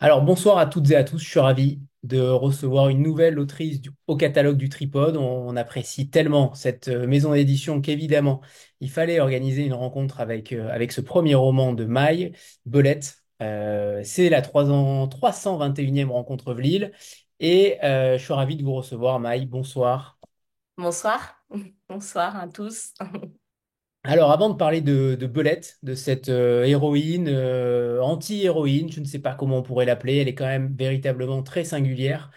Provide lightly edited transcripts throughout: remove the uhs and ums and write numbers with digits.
Alors, bonsoir à toutes et à tous. Je suis ravi de recevoir une nouvelle autrice au catalogue du Tripode. On apprécie tellement cette maison d'édition qu'évidemment, il fallait organiser une rencontre avec ce premier roman de Maï, Belette. C'est la 321e rencontre Vlil. Et je suis ravi de vous recevoir, Maï. Bonsoir. Bonsoir, bonsoir à tous. Alors, avant de parler de Belette, de cette héroïne, anti-héroïne, je ne sais pas comment on pourrait l'appeler, elle est quand même véritablement très singulière.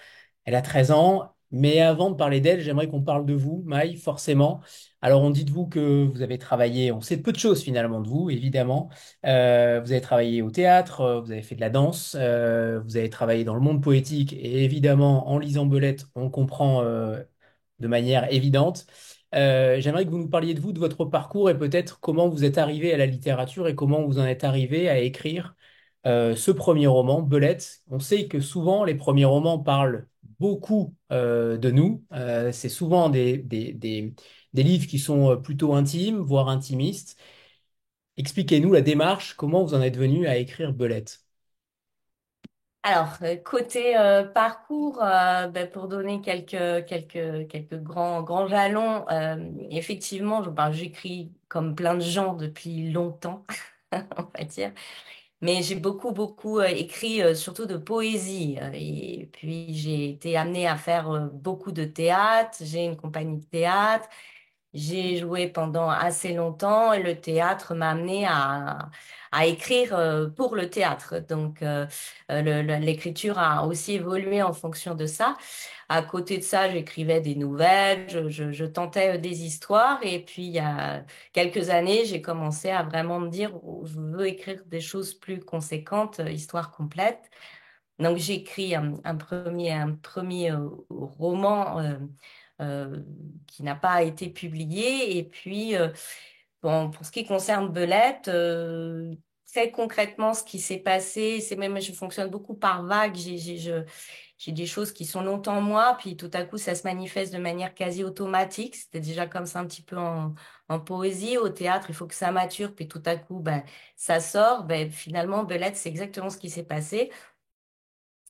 Elle a 13 ans, mais avant de parler d'elle, j'aimerais qu'on parle de vous, Maï, forcément. Alors, on dit de vous que vous avez travaillé, on sait peu de choses finalement de vous, évidemment. Vous avez travaillé au théâtre, vous avez fait de la danse, vous avez travaillé dans le monde poétique, et évidemment, en lisant Belette, on comprend de manière évidente. J'aimerais que vous nous parliez de vous, de votre parcours et peut-être comment vous êtes arrivé à la littérature et comment vous en êtes arrivé à écrire ce premier roman, Belette. On sait que souvent les premiers romans parlent beaucoup de nous. C'est souvent des livres qui sont plutôt intimes, voire intimistes. Expliquez-nous la démarche, comment vous en êtes venu à écrire Belette. Alors, côté parcours, pour donner quelques grands jalons, effectivement, j'écris comme plein de gens depuis longtemps, on va dire. Mais j'ai beaucoup écrit, surtout de poésie. Et puis, j'ai été amenée à faire beaucoup de théâtre. J'ai une compagnie de théâtre. J'ai joué pendant assez longtemps et le théâtre m'a amené à écrire pour le théâtre. Donc, l'écriture a aussi évolué en fonction de ça. À côté de ça, j'écrivais des nouvelles, je tentais des histoires. Et puis, il y a quelques années, j'ai commencé à vraiment me dire, oh, je veux écrire des choses plus conséquentes, histoires complètes. Donc, j'ai écrit un premier roman euh, qui n'a pas été publié. Et puis, bon, pour ce qui concerne Belette, très concrètement, ce qui s'est passé, c'est même, je fonctionne beaucoup par vagues. J'ai des choses qui sont longtemps en moi, puis tout à coup, ça se manifeste de manière quasi automatique. C'était déjà comme ça un petit peu en poésie. Au théâtre, il faut que ça mature, puis tout à coup, ben, ça sort. Ben, finalement, Belette, c'est exactement ce qui s'est passé.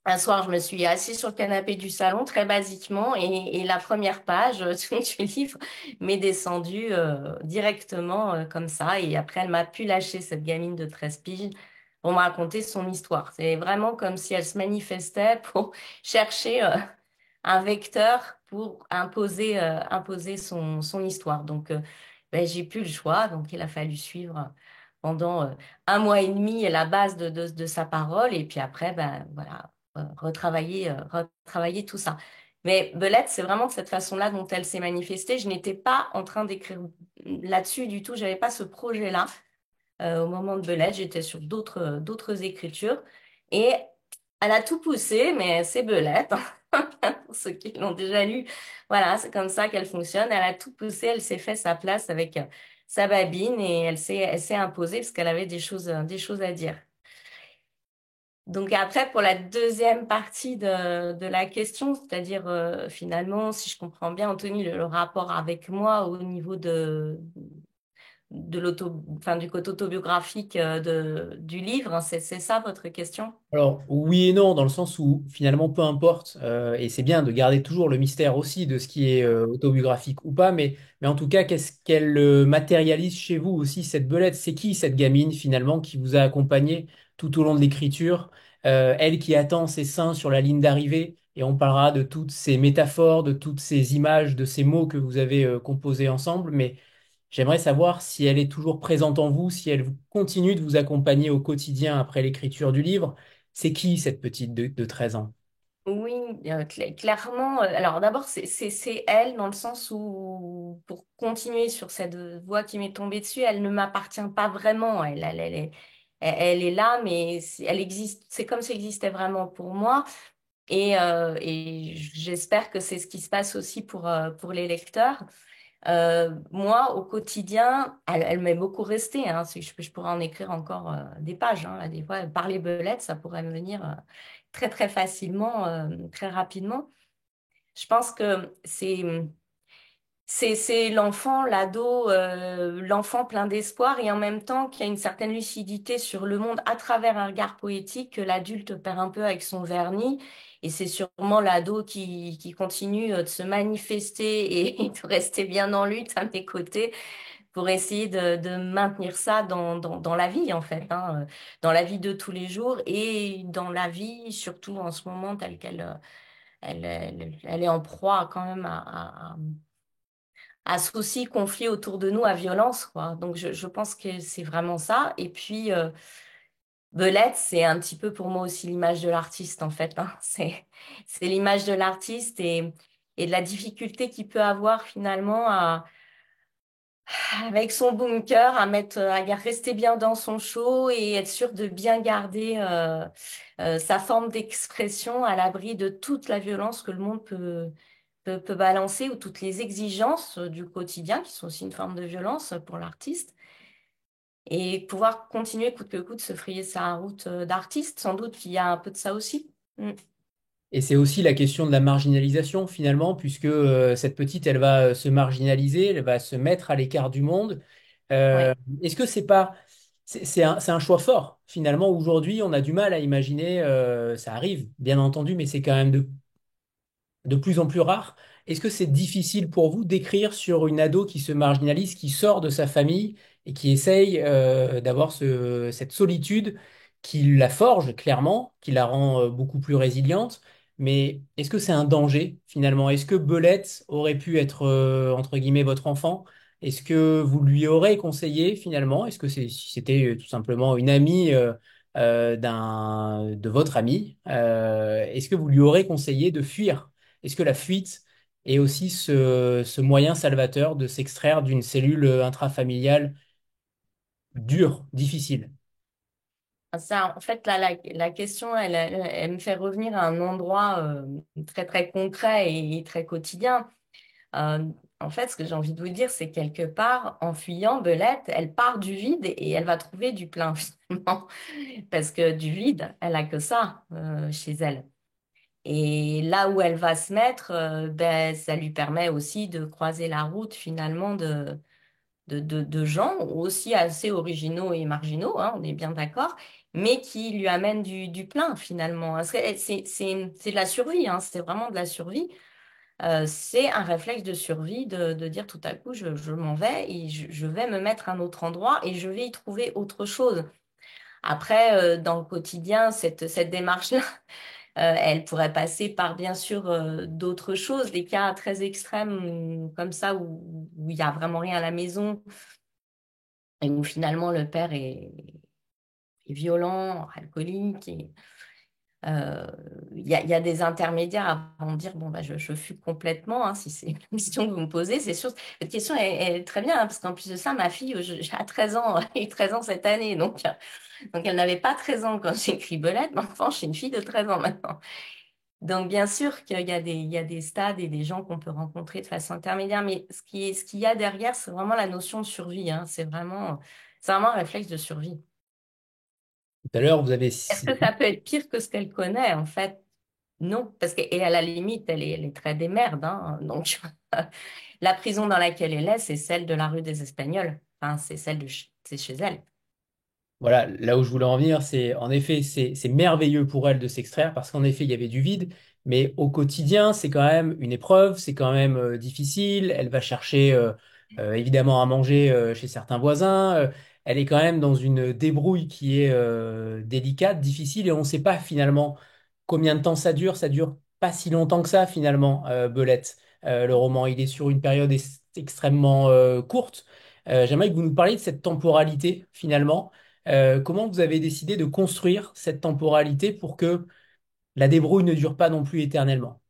Un soir, je me suis assise sur le canapé du salon, très basiquement, et la première page du livre m'est descendue directement comme ça. Et après, elle m'a pu lâcher, cette gamine de 13 piges, pour me raconter son histoire. C'est vraiment comme si elle se manifestait pour chercher un vecteur pour imposer son histoire. Donc, ben, j'ai plus le choix. Donc, il a fallu suivre pendant un mois et demi la base de sa parole. Et puis après, ben, voilà, retravailler tout ça. Mais Belette, c'est vraiment de cette façon-là dont elle s'est manifestée. Je n'étais pas en train d'écrire là-dessus du tout. J'avais pas ce projet-là. Au moment de Belette, j'étais sur d'autres écritures. Et elle a tout poussé, mais c'est Belette. Pour ceux qui l'ont déjà lu, voilà, c'est comme ça qu'elle fonctionne. Elle a tout poussé, elle s'est fait sa place avec sa babine et elle s'est imposée parce qu'elle avait des choses à dire. Donc après, pour la deuxième partie de la question, c'est-à-dire finalement, si je comprends bien, Anthony, le rapport avec moi au niveau enfin, du côté autobiographique du livre, hein, c'est ça votre question? Alors, oui et non, dans le sens où finalement, peu importe, et c'est bien de garder toujours le mystère aussi de ce qui est autobiographique ou pas, mais en tout cas, qu'est-ce qu'elle matérialise chez vous aussi, cette belette? C'est qui cette gamine finalement qui vous a accompagné tout au long de l'écriture? Elle qui attend ses seins sur la ligne d'arrivée, et on parlera de toutes ces métaphores, de toutes ces images, de ces mots que vous avez composés ensemble, mais j'aimerais savoir si elle est toujours présente en vous, si elle continue de vous accompagner au quotidien après l'écriture du livre. C'est qui cette petite de 13 ans? Oui, clairement. Alors d'abord, c'est elle dans le sens où, pour continuer sur cette voie qui m'est tombée dessus, elle ne m'appartient pas vraiment. Elle est là, mais elle existe. C'est comme si elle existait vraiment pour moi. Et j'espère que c'est ce qui se passe aussi pour les lecteurs. Moi, au quotidien, elle m'est beaucoup restée. Hein. Je pourrais en écrire encore des pages. Hein. Là, des fois, parler belette, ça pourrait me venir très, très facilement, très rapidement. Je pense que C'est l'enfant, l'ado, l'enfant plein d'espoir et en même temps qui a une certaine lucidité sur le monde à travers un regard poétique que l'adulte perd un peu avec son vernis. Et c'est sûrement l'ado qui continue de se manifester et de rester bien en lutte à mes côtés pour essayer de maintenir ça dans la vie, en fait, hein, dans la vie de tous les jours et dans la vie, surtout en ce moment, telle qu'elle elle est en proie quand même à soucis, conflits autour de nous, à violence, quoi. Donc, je pense que c'est vraiment ça. Et puis, Belette, c'est un petit peu pour moi aussi l'image de l'artiste, en fait, hein. C'est l'image de l'artiste et de la difficulté qu'il peut avoir finalement avec son bunker, à rester bien dans son show et être sûr de bien garder sa forme d'expression à l'abri de toute la violence que le monde peut balancer ou toutes les exigences du quotidien qui sont aussi une forme de violence pour l'artiste. Et pouvoir continuer coûte que coûte se frayer sa route d'artiste, sans doute qu'il y a un peu de ça aussi. Mm. Et c'est aussi la question de la marginalisation finalement, puisque cette petite, elle va se marginaliser, elle va se mettre à l'écart du monde. Euh, Ouais. Est-ce que c'est pas, c'est un choix fort finalement. Aujourd'hui, on a du mal à imaginer, ça arrive bien entendu, mais c'est quand même de plus en plus rare. Est-ce que c'est difficile pour vous d'écrire sur une ado qui se marginalise, qui sort de sa famille et qui essaye d'avoir cette solitude qui la forge clairement, qui la rend beaucoup plus résiliente? Mais est-ce que c'est un danger finalement? Est-ce que Belette aurait pu être entre guillemets votre enfant? Est-ce que vous lui aurez conseillé finalement? Est-ce que si c'était tout simplement une amie de votre ami? Est-ce que vous lui aurez conseillé de fuir? Est-ce que la fuite est aussi ce moyen salvateur de s'extraire d'une cellule intrafamiliale dure, difficile? Ça, en fait, là, la question, elle me fait revenir à un endroit très, très concret et très quotidien. Euh, En fait, ce que j'ai envie de vous dire, c'est quelque part, en fuyant Belette, elle part du vide et elle va trouver du plein, finalement. Parce que du vide, elle a que ça chez elle. Et là où elle va se mettre, ben, ça lui permet aussi de croiser la route, finalement, de gens aussi assez originaux et marginaux, hein, on est bien d'accord, mais qui lui amènent du plein, finalement. Parce que c'est de la survie, hein, c'est vraiment de la survie. C'est un réflexe de survie de dire tout à coup, je m'en vais et je vais me mettre à un autre endroit et je vais y trouver autre chose. Après, dans le quotidien, cette démarche-là, elle pourrait passer par, bien sûr, d'autres choses, des cas très extrêmes comme ça où il y a vraiment rien à la maison et où finalement le père est violent, alcoolique et Euh, il y a des intermédiaires avant de dire, bon, bah, je fuis complètement, hein, si c'est la question que vous me posez, c'est sûr. Cette question elle est très bien, hein, parce qu'en plus de ça, ma fille, j'ai à 13 ans, elle a eu 13 ans cette année, donc elle n'avait pas 13 ans quand j'ai écrit Belette, mais enfin, j'ai une fille de 13 ans maintenant. Donc bien sûr qu'il y a il y a des stades et des gens qu'on peut rencontrer de façon intermédiaire, mais ce qu'il y a derrière, c'est vraiment la notion de survie, hein, c'est vraiment un réflexe de survie. Tout à l'heure, vous avez Est-ce que ça peut être pire que ce qu'elle connaît, en fait? Non, parce que, et à la limite, elle est très démerde, hein, donc, la prison dans laquelle elle est, c'est celle de la rue des Espagnols. Enfin, c'est c'est chez elle. Voilà, là où je voulais en venir, c'est en effet, c'est merveilleux pour elle de s'extraire parce qu'en effet, il y avait du vide, mais au quotidien, c'est quand même une épreuve, c'est quand même difficile. Elle va chercher évidemment à manger chez certains voisins. Elle est quand même dans une débrouille qui est délicate, difficile, et on ne sait pas finalement combien de temps ça dure. Ça dure pas si longtemps que ça finalement, Belette. Le roman, il est sur une période extrêmement courte. J'aimerais que vous nous parliez de cette temporalité finalement. Comment vous avez décidé de construire cette temporalité pour que la débrouille ne dure pas non plus éternellement?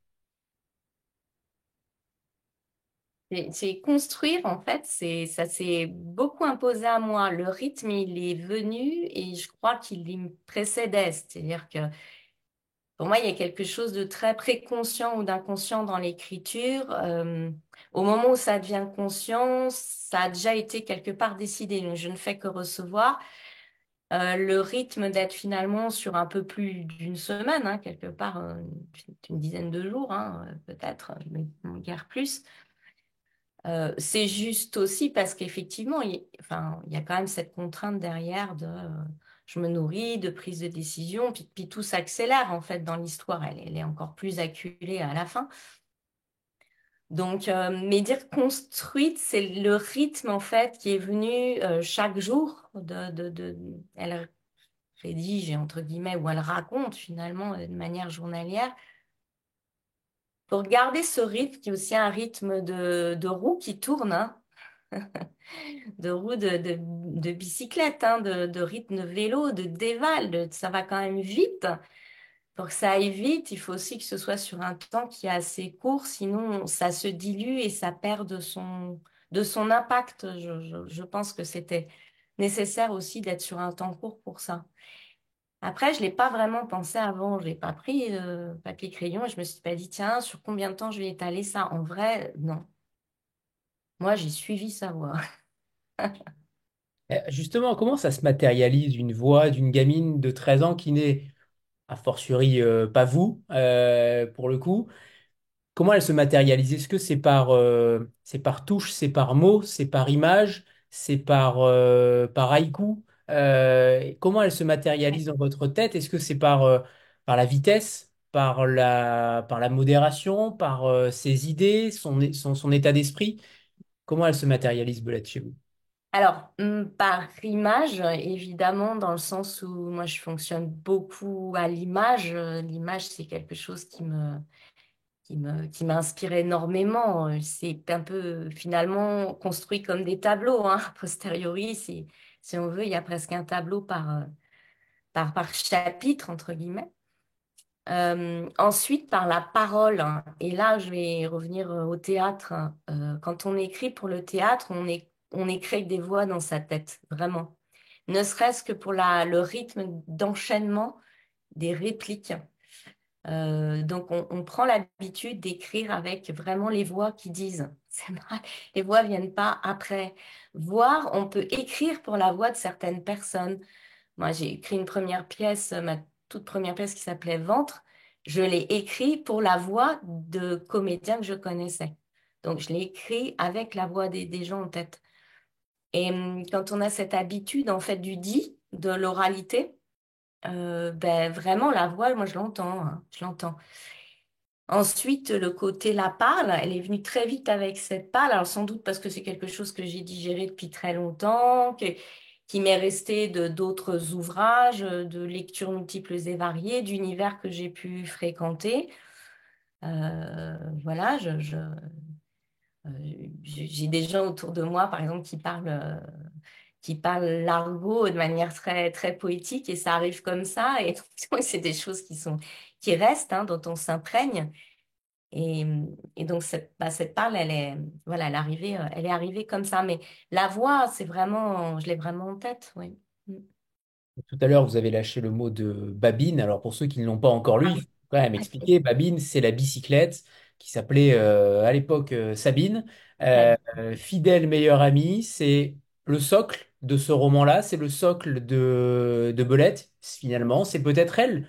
C'est construire, en fait, ça s'est beaucoup imposé à moi. Le rythme, il est venu et je crois qu'il me précédait. C'est-à-dire que pour moi, il y a quelque chose de très préconscient ou d'inconscient dans l'écriture. Au moment où ça devient conscient, ça a déjà été quelque part décidé. Donc, je ne fais que recevoir. Le rythme d'être finalement sur un peu plus d'une semaine, hein, quelque part, une dizaine de jours, hein, peut-être, mais guère plus. C'est juste aussi parce qu'effectivement, enfin, il y a quand même cette contrainte derrière de je me nourris, de prise de décision, puis tout s'accélère en fait dans l'histoire. Elle est encore plus acculée à la fin. Donc, mais dire construite, c'est le rythme en fait qui est venu chaque jour. Elle rédige, entre guillemets, ou elle raconte finalement de manière journalière. Pour garder ce rythme, qui est aussi un rythme de roue qui tourne, hein, de roue de bicyclette, hein, de rythme de vélo, de déval, ça va quand même vite. Pour que ça aille vite, il faut aussi que ce soit sur un temps qui est assez court, sinon ça se dilue et ça perd de son impact. Je pense que c'était nécessaire aussi d'être sur un temps court pour ça. Après, je l'ai pas vraiment pensé avant, je l'ai pas pris papier crayon et je me suis pas dit, tiens, sur combien de temps je vais étaler ça? En vrai, non. Moi, j'ai suivi sa voie. Justement, comment ça se matérialise une voix d'une gamine de 13 ans qui n'est, a fortiori, pas vous, pour le coup? Comment elle se matérialise? Est-ce que c'est par touche, c'est par mot, c'est par image, c'est par haïku? Comment elle se matérialise dans votre tête? Est-ce que c'est par la vitesse, par la modération, par ses idées, son état d'esprit? Comment elle se matérialise, Belette, chez vous? Alors, par image, évidemment, dans le sens où moi, je fonctionne beaucoup à l'image. L'image, c'est quelque chose qui m'inspire énormément. C'est un peu, finalement, construit comme des tableaux, hein. A posteriori, si on veut, il y a presque un tableau par chapitre, entre guillemets. Ensuite, par la parole, hein. Et là, je vais revenir au théâtre, hein. Quand on écrit pour le théâtre, on écrit avec des voix dans sa tête, vraiment. Ne serait-ce que pour le rythme d'enchaînement des répliques. Donc, on prend l'habitude d'écrire avec vraiment les voix qui disent. C'est vrai, les voix viennent pas après. Voir, on peut écrire pour la voix de certaines personnes. Moi, j'ai écrit une première pièce, ma toute première pièce qui s'appelait Ventre. Je l'ai écrit pour la voix de comédiens que je connaissais. Donc, je l'ai écrit avec la voix des gens en tête. Et quand on a cette habitude, en fait, du dit, de l'oralité, ben, vraiment, la voix, moi, je l'entends, hein, je l'entends. Ensuite, le côté la parle, elle est venue très vite avec cette parle. Alors, sans doute parce que c'est quelque chose que j'ai digéré depuis très longtemps, qui m'est resté de d'autres ouvrages, de lectures multiples et variées, d'univers que j'ai pu fréquenter. Voilà, euh, j'ai des gens autour de moi, par exemple, qui parlent l'argot de manière très, très poétique et ça arrive comme ça. Et donc, c'est des choses qui restent, hein, dont on s'imprègne. Et, et donc, cette parle, voilà, elle est arrivée comme ça. Mais la voix, je l'ai vraiment en tête, oui. Mm. Tout à l'heure, vous avez lâché le mot de babine. Alors, pour ceux qui ne l'ont pas encore lu, Ah, il faut quand même expliquer. Babine, c'est la bicyclette qui s'appelait à l'époque Sabine. ouais. Fidèle meilleure amie, c'est le socle de ce roman-là. C'est le socle de Belette, finalement. C'est peut-être elle,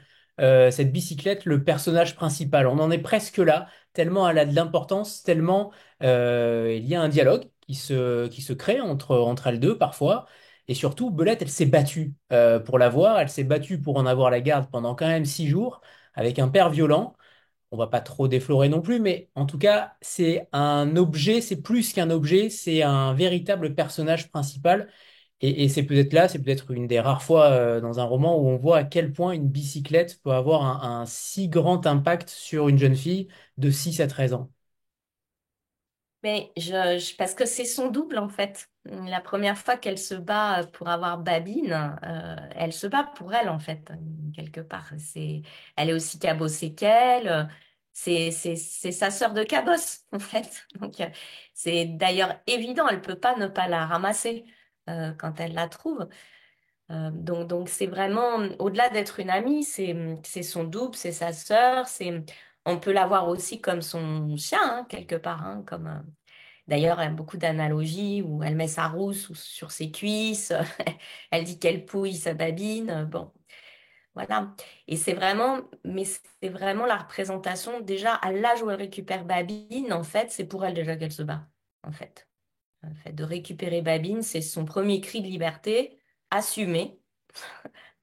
cette bicyclette, le personnage principal. On en est presque là, tellement elle a de l'importance, tellement il y a un dialogue qui se crée entre elles deux parfois. Et surtout, Belette, elle s'est battue pour l'avoir. Elle s'est battue pour en avoir la garde pendant quand même 6 jours avec un père violent. On va pas trop déflorer non plus, mais en tout cas, c'est un objet, c'est plus qu'un objet, c'est un véritable personnage principal. Et c'est peut-être là, c'est peut-être une des rares fois dans un roman où on voit à quel point une bicyclette peut avoir un si grand impact sur une jeune fille de 6 à 13 ans. Mais parce que c'est son double, en fait. La première fois qu'elle se bat pour avoir Babine, elle se bat pour elle, en fait, quelque part. Elle est aussi cabossée qu'elle. C'est sa sœur de cabosse, en fait. Donc, c'est d'ailleurs évident, elle peut pas ne pas la ramasser quand elle la trouve. Donc c'est vraiment, au-delà d'être une amie, c'est son double, c'est sa sœur, on peut la voir aussi comme son chien, hein, quelque part, hein, d'ailleurs, elle a beaucoup d'analogies où elle met sa roue sur ses cuisses, elle dit qu'elle pouille sa babine, bon, voilà. Et mais c'est vraiment la représentation, déjà, à l'âge où elle récupère babine, en fait, c'est pour elle déjà qu'elle se bat. en fait. Le fait de récupérer Babine, c'est son premier cri de liberté, assumé,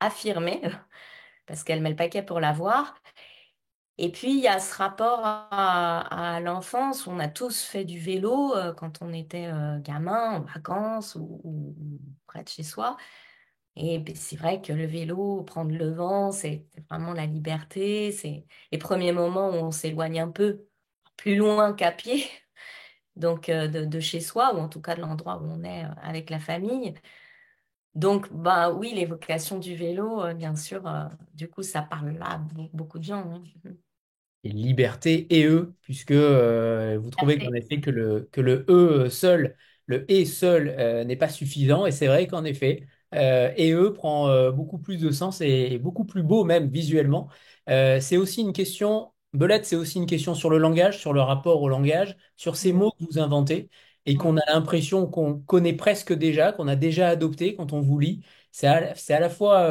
affirmé, parce qu'elle met le paquet pour l'avoir. Et puis, il y a ce rapport à l'enfance. On a tous fait du vélo quand on était gamin, en vacances ou près de chez soi. Et ben, c'est vrai que le vélo, prendre le vent, c'est vraiment la liberté. C'est les premiers moments où on s'éloigne un peu plus loin qu'à pied, donc de chez soi, ou en tout cas de l'endroit où on est avec la famille. Donc, bah oui, l'évocation du vélo, bien sûr, du coup, ça parle là à beaucoup de gens, hein. Et liberté et eux, puisque vous trouvez qu'en Liberté. effet que le e seul, le et seul n'est pas suffisant. Et c'est vrai qu'en effet, et eux prend beaucoup plus de sens et beaucoup plus beau même visuellement. C'est aussi une question, Belette, c'est aussi une question sur le langage, sur le rapport au langage, sur ces Mm, mots que vous inventez et qu'on mm. a l'impression qu'on connaît presque déjà, qu'on a déjà adopté quand on vous lit. C'est à la fois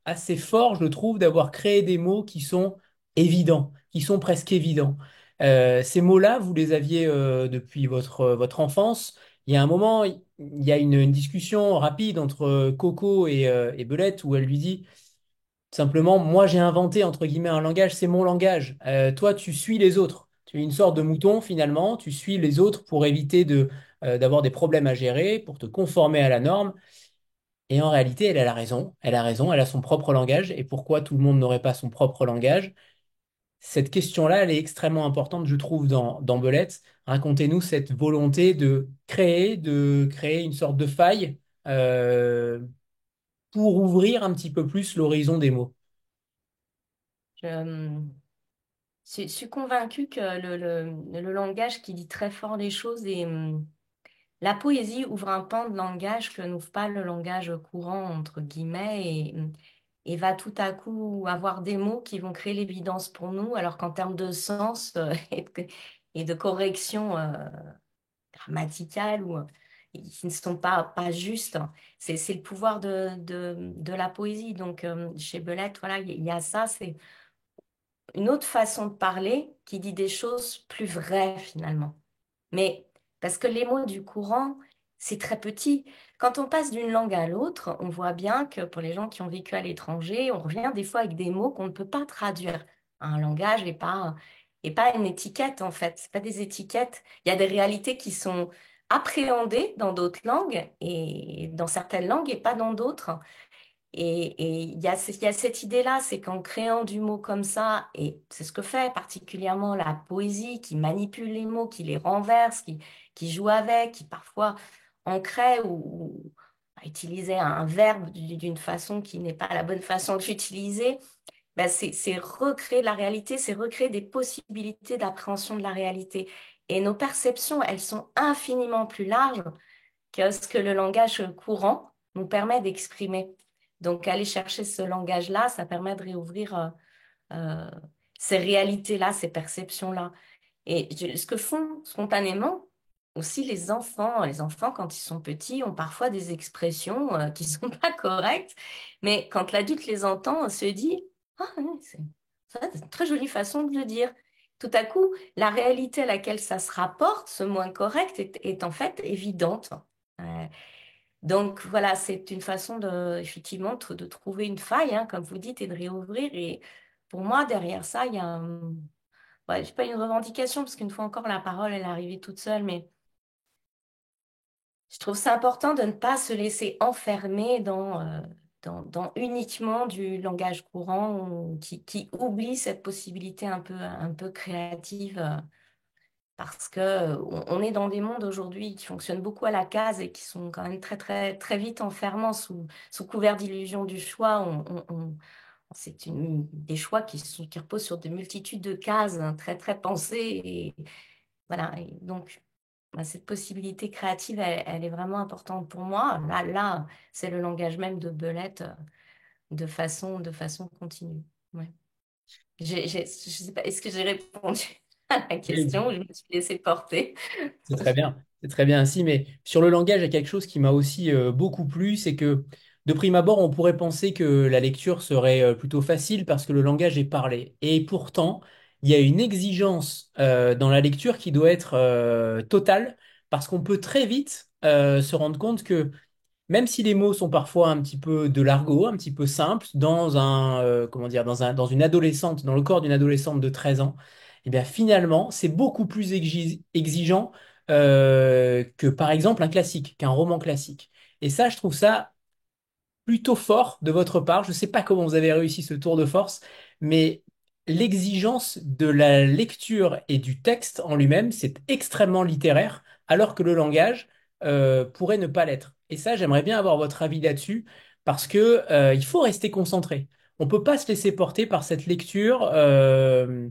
assez fort, je trouve, d'avoir créé des mots qui sont évidents, qui sont presque évidents. Ces mots-là, vous les aviez depuis votre enfance. Il y a un moment, il y a une discussion rapide entre Coco et Belette où elle lui dit simplement, moi j'ai inventé entre guillemets un langage, c'est mon langage. Toi, tu suis les autres. Tu es une sorte de mouton finalement, tu suis les autres pour éviter d'avoir des problèmes à gérer, pour te conformer à la norme. Et en réalité, elle a raison, elle a raison, elle a son propre langage. Et pourquoi tout le monde n'aurait pas son propre langage? Cette question-là, elle est extrêmement importante, je trouve, dans Belette. Racontez-nous cette volonté de créer une sorte de faille euh, pour ouvrir un petit peu plus l'horizon des mots. Je suis convaincue que le langage qui dit très fort les choses et la poésie ouvre un pan de langage que n'ouvre pas le langage courant, entre guillemets, et va tout à coup avoir des mots qui vont créer l'évidence pour nous, alors qu'en termes de sens et de correction grammaticale ou qui ne sont pas justes. C'est le pouvoir de la poésie. Donc, chez Belette, voilà, il y a ça, c'est une autre façon de parler qui dit des choses plus vraies finalement. Mais parce que les mots du courant, c'est très petit. Quand on passe d'une langue à l'autre, on voit bien que pour les gens qui ont vécu à l'étranger, on revient des fois avec des mots qu'on ne peut pas traduire. Un langage n'est pas une étiquette en fait. C'est pas des étiquettes. Il y a des réalités qui sont appréhendées dans d'autres langues et dans certaines langues et pas dans d'autres. Et il y a cette idée-là, c'est qu'en créant du mot comme ça, et c'est ce que fait particulièrement la poésie, qui manipule les mots, qui les renverse, qui joue avec, qui parfois en crée ou a utilisé un verbe d'une façon qui n'est pas la bonne façon de l'utiliser, ben c'est recréer la réalité, c'est recréer des possibilités d'appréhension de la réalité. Et nos perceptions, elles sont infiniment plus larges que ce que le langage courant nous permet d'exprimer. Donc, aller chercher ce langage-là, ça permet de réouvrir euh, ces réalités-là, ces perceptions-là. Et ce que font spontanément aussi les enfants, quand ils sont petits, ont parfois des expressions qui sont pas correctes, mais quand l'adulte les entend, on se dit, ah, oui, c'est une très jolie façon de le dire. Tout à coup, la réalité à laquelle ça se rapporte, ce moins correct, est en fait évidente. Euh, donc voilà, c'est une façon effectivement de trouver une faille, hein, comme vous dites, et de réouvrir. Et pour moi, derrière ça, il y a ouais, j'ai pas une revendication, parce qu'une fois encore, la parole, elle est arrivée toute seule, mais je trouve ça important de ne pas se laisser enfermer dans uniquement du langage courant qui oublie cette possibilité un peu créative. Parce que on est dans des mondes aujourd'hui qui fonctionnent beaucoup à la case et qui sont quand même très vite enfermants sous couvert d'illusion du choix. Des choix qui reposent sur des multitudes de cases hein, très pensées. Et voilà. Et donc, bah, cette possibilité créative, elle est vraiment importante pour moi. Là, c'est le langage même de Belette de façon continue. Ouais. Je sais pas, est-ce que j'ai répondu à la question ou je me suis laissée porter? C'est très bien, c'est très bien ainsi. Mais sur le langage, il y a quelque chose qui m'a aussi beaucoup plu, c'est que de prime abord, on pourrait penser que la lecture serait plutôt facile parce que le langage est parlé. Et pourtant, il y a une exigence dans la lecture qui doit être totale, parce qu'on peut très vite se rendre compte que même si les mots sont parfois un petit peu de l'argot, un petit peu simples, dans comment dire, dans une adolescente, dans le corps d'une adolescente de 13 ans, eh bien finalement, c'est beaucoup plus exigeant que par exemple un classique, qu'un roman classique. Et ça, je trouve ça plutôt fort de votre part. Je ne sais pas comment vous avez réussi ce tour de force, mais l'exigence de la lecture et du texte en lui-même, c'est extrêmement littéraire, alors que le langage pourrait ne pas l'être. Et ça, j'aimerais bien avoir votre avis là-dessus, parce que il faut rester concentré. On ne peut pas se laisser porter par cette lecture. Je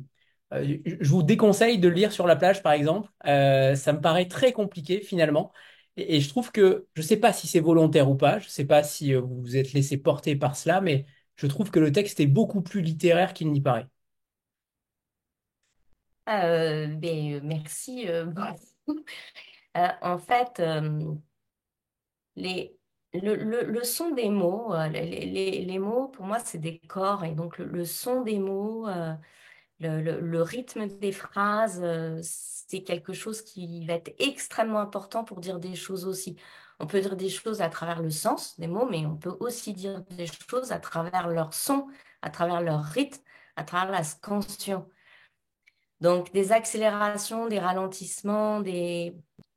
vous déconseille de le lire sur la plage, par exemple. Ça me paraît très compliqué finalement. Et je trouve que, je ne sais pas si c'est volontaire ou pas, je ne sais pas si vous vous êtes laissé porter par cela, mais je trouve que le texte est beaucoup plus littéraire qu'il n'y paraît. Merci beaucoup. En fait, les, le son des mots, les mots, pour moi, c'est des corps. Et donc, le son des mots, le rythme des phrases, c'est quelque chose qui va être extrêmement important pour dire des choses aussi. On peut dire des choses à travers le sens des mots, mais on peut aussi dire des choses à travers leur son, à travers leur rythme, à travers la scansion. Donc, des accélérations, des ralentissements,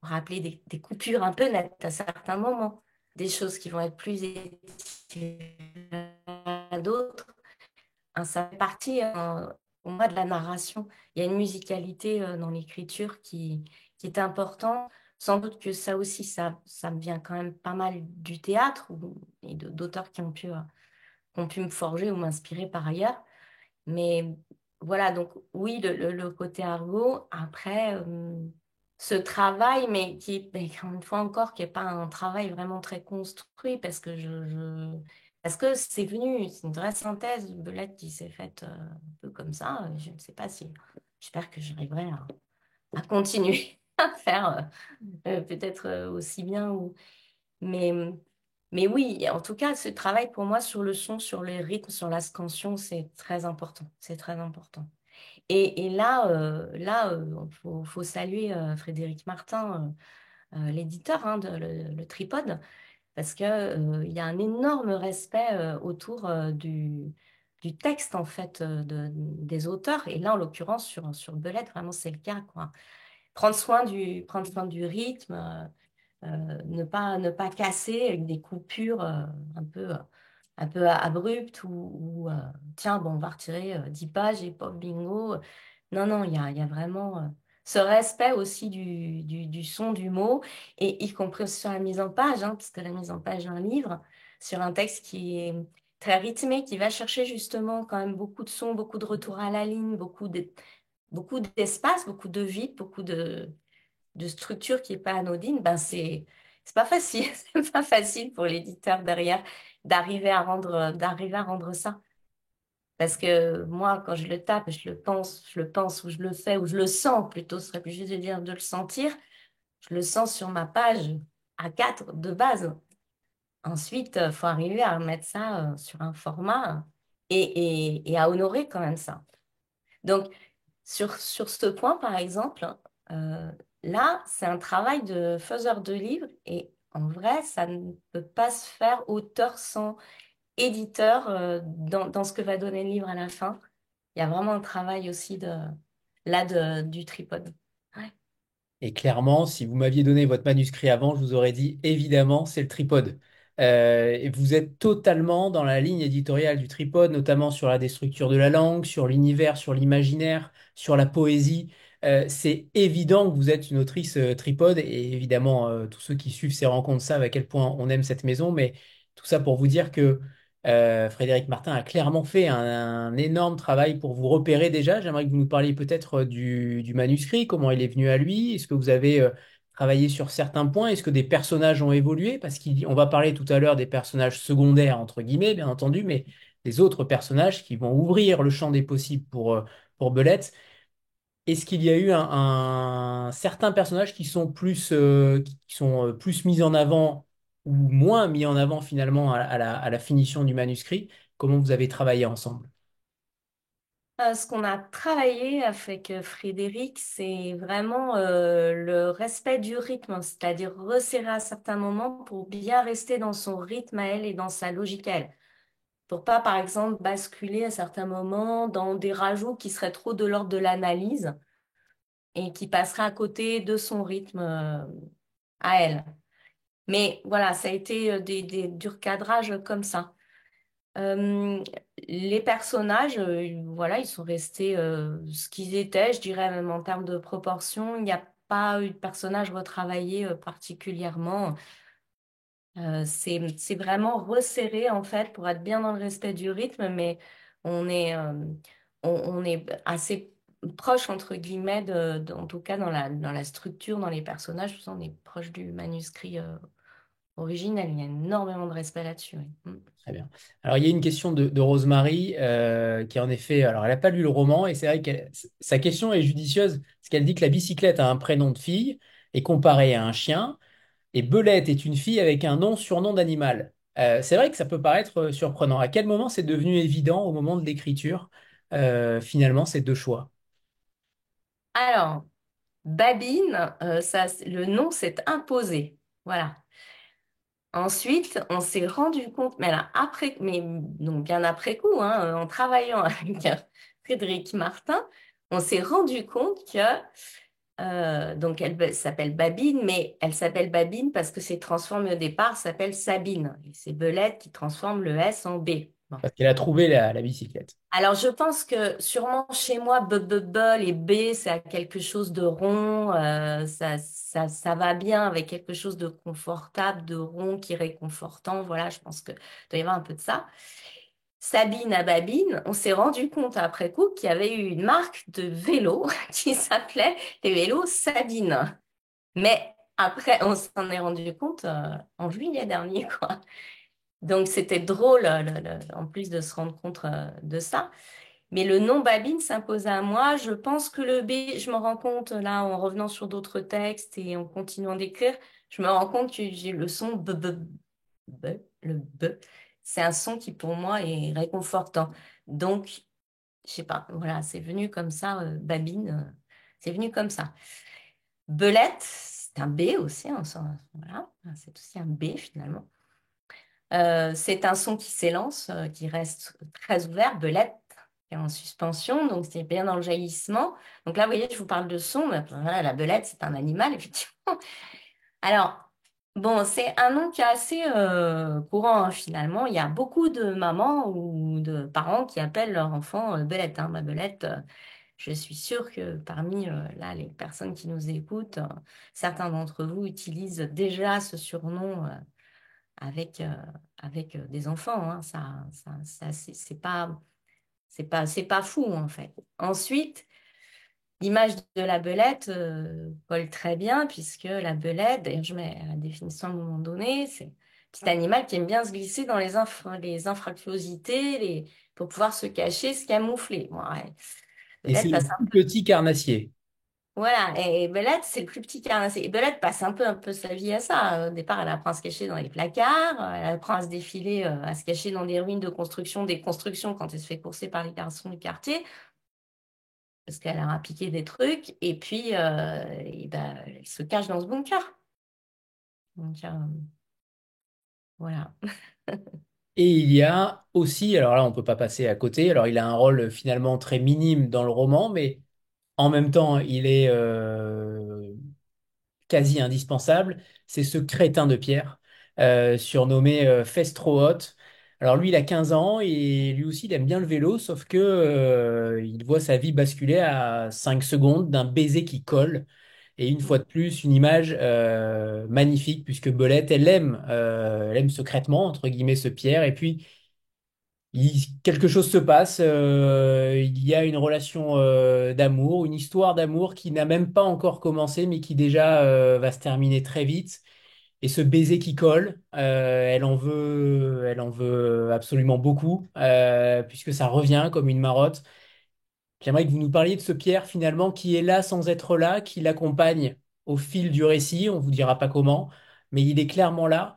rappeler des coupures un peu nettes à certains moments, des choses qui vont être plus étirées à d'autres. Ça fait partie, pour moi, de la narration. Il y a une musicalité dans l'écriture qui est importante. Sans doute que ça aussi, ça me vient quand même pas mal du théâtre et d'auteurs qui ont pu me forger ou m'inspirer par ailleurs. Mais voilà, donc oui, le côté argot, après, ce travail, mais encore une fois encore, qui n'est pas un travail vraiment très construit, parce que c'est venu, c'est une vraie synthèse, une belette qui s'est faite un peu comme ça. Je ne sais pas si, j'espère que j'arriverai à continuer à faire peut-être aussi bien, mais, mais oui, en tout cas, ce travail pour moi sur le son, sur les rythmes, sur la scansion, c'est très important. C'est très important. Et faut saluer Frédéric Martin, l'éditeur, hein, le Tripode, parce que, il y a un énorme respect autour du texte, en fait, des auteurs. Et là, en l'occurrence, sur Belette, vraiment, c'est le cas, quoi. Prendre soin du rythme. Ne pas casser avec des coupures un peu abruptes tiens, bon, on va retirer 10 pages et pop, bingo. Non, non, il y a vraiment ce respect aussi du son, du mot, et y compris aussi sur la mise en page, hein, parce que la mise en page d'un livre, sur un texte qui est très rythmé, qui va chercher justement quand même beaucoup de sons, beaucoup de retours à la ligne, beaucoup d'espace, beaucoup de vide, beaucoup de structure qui est pas anodine, ben c'est pas facile, c'est pas facile pour l'éditeur derrière d'arriver à rendre ça. Parce que moi, quand je le tape, je le pense, ou je le fais, ou je le sens plutôt, ce serait plus juste de dire de le sentir. Je le sens sur ma page A4 de base. Ensuite, il faut arriver à mettre ça sur un format et à honorer quand même ça. Donc, sur ce point, par exemple, euh, là, c'est un travail de faiseur de livres et en vrai, ça ne peut pas se faire auteur sans éditeur dans ce que va donner le livre à la fin. Il y a vraiment un travail aussi du tripode. Ouais. Et clairement, si vous m'aviez donné votre manuscrit avant, je vous aurais dit évidemment, c'est le tripode. Et vous êtes totalement dans la ligne éditoriale du tripode, notamment sur la déstructure de la langue, sur l'univers, sur l'imaginaire, sur la poésie. C'est évident que vous êtes une autrice tripode, et évidemment, tous ceux qui suivent ces rencontres savent à quel point on aime cette maison, mais tout ça pour vous dire que Frédéric Martin a clairement fait un énorme travail pour vous repérer déjà. J'aimerais que vous nous parliez peut-être du manuscrit, comment il est venu à lui. Est-ce que vous avez travaillé sur certains points? Est-ce que des personnages ont évolué? Parce qu'on va parler tout à l'heure des personnages secondaires, entre guillemets, bien entendu, mais des autres personnages qui vont ouvrir le champ des possibles pour Belette. Est-ce qu'il y a eu certains personnages qui sont plus mis en avant ou moins mis en avant finalement à la finition du manuscrit? Comment vous avez travaillé ensemble? Ce qu'on a travaillé avec Frédéric, c'est vraiment le respect du rythme, c'est-à-dire resserrer à certains moments pour bien rester dans son rythme à elle et dans sa logique à elle. Pour pas, par exemple, basculer à certains moments dans des rajouts qui seraient trop de l'ordre de l'analyse et qui passeraient à côté de son rythme à elle. Mais voilà, ça a été du recadrage comme ça. Euh, les personnages, voilà, ils sont restés ce qu'ils étaient, je dirais même en termes de proportion. Il n'y a pas eu de personnage retravaillé particulièrement. C'est vraiment resserré en fait pour être bien dans le respect du rythme, mais on est, on est assez proche entre guillemets, en tout cas dans la structure, dans les personnages, on est proche du manuscrit original. Il y a énormément de respect là-dessus. Oui. Mm. Très bien. Alors, il y a une question de Rosemary qui, en effet, alors elle n'a pas lu le roman et c'est vrai que sa question est judicieuse parce qu'elle dit que la bicyclette a un prénom de fille et comparée à un chien et Belette est une fille avec un nom, surnom d'animal. C'est vrai que ça peut paraître surprenant. À quel moment c'est devenu évident au moment de l'écriture, finalement, ces deux choix? Alors, Babine, le nom s'est imposé. Voilà. Ensuite, on s'est rendu compte, mais là, après, mais donc bien après coup, hein, en travaillant avec Frédéric Martin, on s'est rendu compte que donc s'appelle Babine, mais elle s'appelle Babine parce que c'est transformé au départ, s'appelle Sabine. Et c'est Belette qui transforme le S en B. Bon. Parce qu'elle a trouvé la bicyclette. Alors, je pense que sûrement chez moi, les B, c'est à quelque chose de rond, ça va bien avec quelque chose de confortable, de rond, qui est réconfortant. Voilà, je pense que doit y avoir un peu de ça. Sabine à Babine, on s'est rendu compte après coup qu'il y avait eu une marque de vélo qui s'appelait les vélos Sabine. Mais après, on s'en est rendu compte en juillet dernier, quoi. Donc, c'était drôle, en plus de se rendre compte de ça. Mais le nom Babine s'impose à moi. Je pense que le B, je me rends compte là en revenant sur d'autres textes et en continuant d'écrire, je me rends compte que j'ai le son B, le B. C'est un son qui pour moi est réconfortant. Donc, je sais pas, voilà, c'est venu comme ça, Babine, c'est venu comme ça. Belette, c'est un B aussi, hein, voilà, c'est aussi un B finalement. C'est un son qui s'élance, qui reste très ouvert, belette, qui est en suspension, donc c'est bien dans le jaillissement. Donc là, vous voyez, je vous parle de son, mais voilà, la belette, c'est un animal, effectivement. Alors, bon, c'est un nom qui est assez courant, hein, finalement. Il y a beaucoup de mamans ou de parents qui appellent leur enfant belette, hein. Ma belette, je suis sûre que parmi là, les personnes qui nous écoutent, certains d'entre vous utilisent déjà ce surnom avec, des enfants, hein. C'est pas fou, en fait. Ensuite, l'image de la belette colle très bien, puisque la belette, d'ailleurs, je mets la définition à un moment donné, c'est un petit animal qui aime bien se glisser dans les infractuosités, pour pouvoir se cacher, se camoufler. Bon, ouais. Et c'est Belette le passe plus petit carnassier. Voilà, et Belette, c'est le plus petit carnassier. Et Belette passe un peu sa vie à ça. Au départ, elle apprend à se cacher dans les placards, elle apprend à se défiler, à se cacher dans des ruines de construction, des constructions quand elle se fait courser par les garçons du quartier, parce qu'elle a piqué des trucs, et puis et ben, elle se cache dans ce bunker. Donc voilà. Et il y a aussi, alors là, on peut pas passer à côté. Alors, il a un rôle finalement très minime dans le roman, mais en même temps, il est quasi indispensable. C'est ce crétin de Pierre, surnommé Fesse trop haute. Alors lui, il a 15 ans et lui aussi, il aime bien le vélo, sauf que il voit sa vie basculer à 5 secondes d'un baiser qui colle. Et une fois de plus, une image magnifique, puisque Belette, elle aime secrètement, entre guillemets, ce Pierre. Et puis, quelque chose se passe, il y a une relation d'amour, une histoire d'amour qui n'a même pas encore commencé, mais qui déjà va se terminer très vite. Et ce baiser qui colle, elle en veut absolument beaucoup, puisque ça revient comme une marotte. J'aimerais que vous nous parliez de ce Pierre finalement qui est là sans être là, qui l'accompagne au fil du récit. On vous dira pas comment, mais il est clairement là.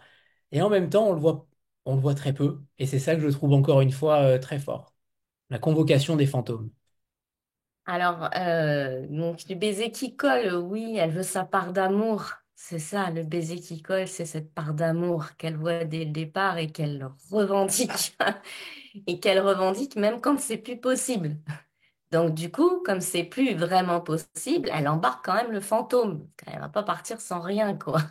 Et en même temps, on le voit très peu. Et c'est ça que je trouve encore une fois très fort. La convocation des fantômes. Alors, donc le baiser qui colle, oui, elle veut sa part d'amour. C'est ça, le baiser qui colle, c'est cette part d'amour qu'elle voit dès le départ et qu'elle revendique. Et qu'elle revendique même quand c'est plus possible. Donc, du coup, comme c'est plus vraiment possible, elle embarque quand même le fantôme. Elle va pas partir sans rien, quoi.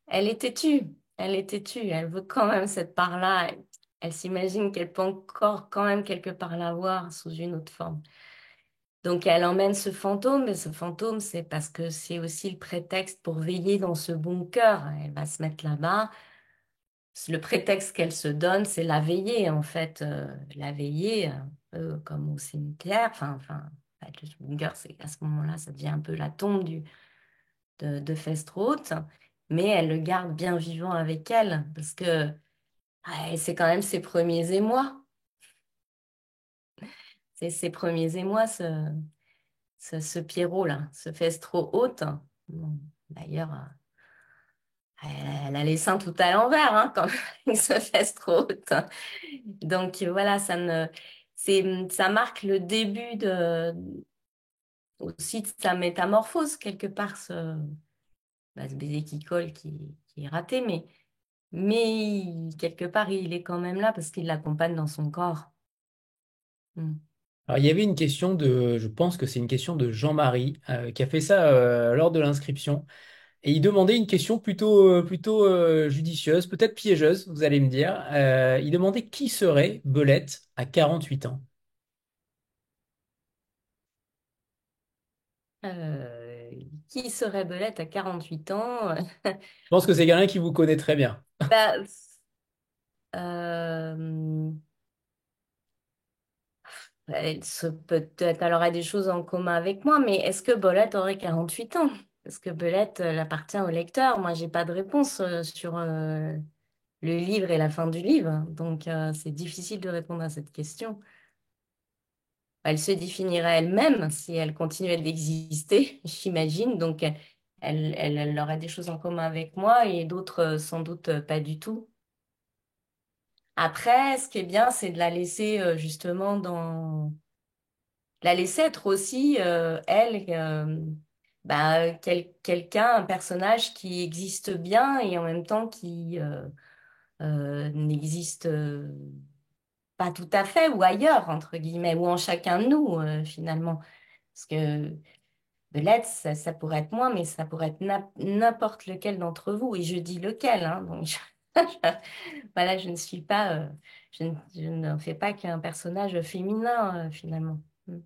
Elle est têtue. Elle est têtue. Elle veut quand même cette part-là. Elle s'imagine qu'elle peut encore quand même quelque part l'avoir sous une autre forme. Donc elle emmène ce fantôme, et ce fantôme, c'est parce que c'est aussi le prétexte pour veiller dans ce bunker. Elle va se mettre là-bas. Le prétexte qu'elle se donne, c'est la veillée, en fait. La veillée, un peu comme au cimetière. En fait, le bunker, c'est à ce moment-là, ça devient un peu la tombe de Festrot. Mais elle le garde bien vivant avec elle, parce que c'est quand même ses premiers émois. C'est ses premiers émois, ce Pierrot-là, ce Festro hôte. Bon, d'ailleurs, elle a les seins tout à l'envers, hein, quand il se Festro hôte. Donc voilà, ça marque le début aussi de sa métamorphose, quelque part, ce baiser qui colle, qui est raté, mais quelque part, il est quand même là parce qu'il l'accompagne dans son corps. Mm. Alors, il y avait une question je pense que c'est une question de Jean-Marie qui a fait ça lors de l'inscription. Et il demandait une question plutôt judicieuse, peut-être piégeuse, vous allez me dire. Il demandait qui serait Belette à 48 ans. Euh, qui serait Belette à 48 ans? Je pense que c'est quelqu'un qui vous connaît très bien. Bah, euh, peut-être elle aurait des choses en commun avec moi, mais est-ce que Bolette aurait 48 ans? Est-ce que Bolette, elle appartient au lecteur? Moi, j'ai pas de réponse sur le livre et la fin du livre, donc c'est difficile de répondre à cette question. Elle se définirait elle-même si elle continuait d'exister, j'imagine, donc elle aurait des choses en commun avec moi et d'autres sans doute pas du tout. Après, ce qui est bien, c'est de la laisser justement la laisser être aussi, elle, quelqu'un, un personnage qui existe bien et en même temps qui n'existe pas tout à fait ou ailleurs, entre guillemets, ou en chacun de nous, finalement. Parce que Belette, ça pourrait être moi, mais ça pourrait être n'importe lequel d'entre vous. Et je dis lequel, hein, donc voilà, je ne suis pas, je ne fais pas qu'un personnage féminin, finalement. Mm.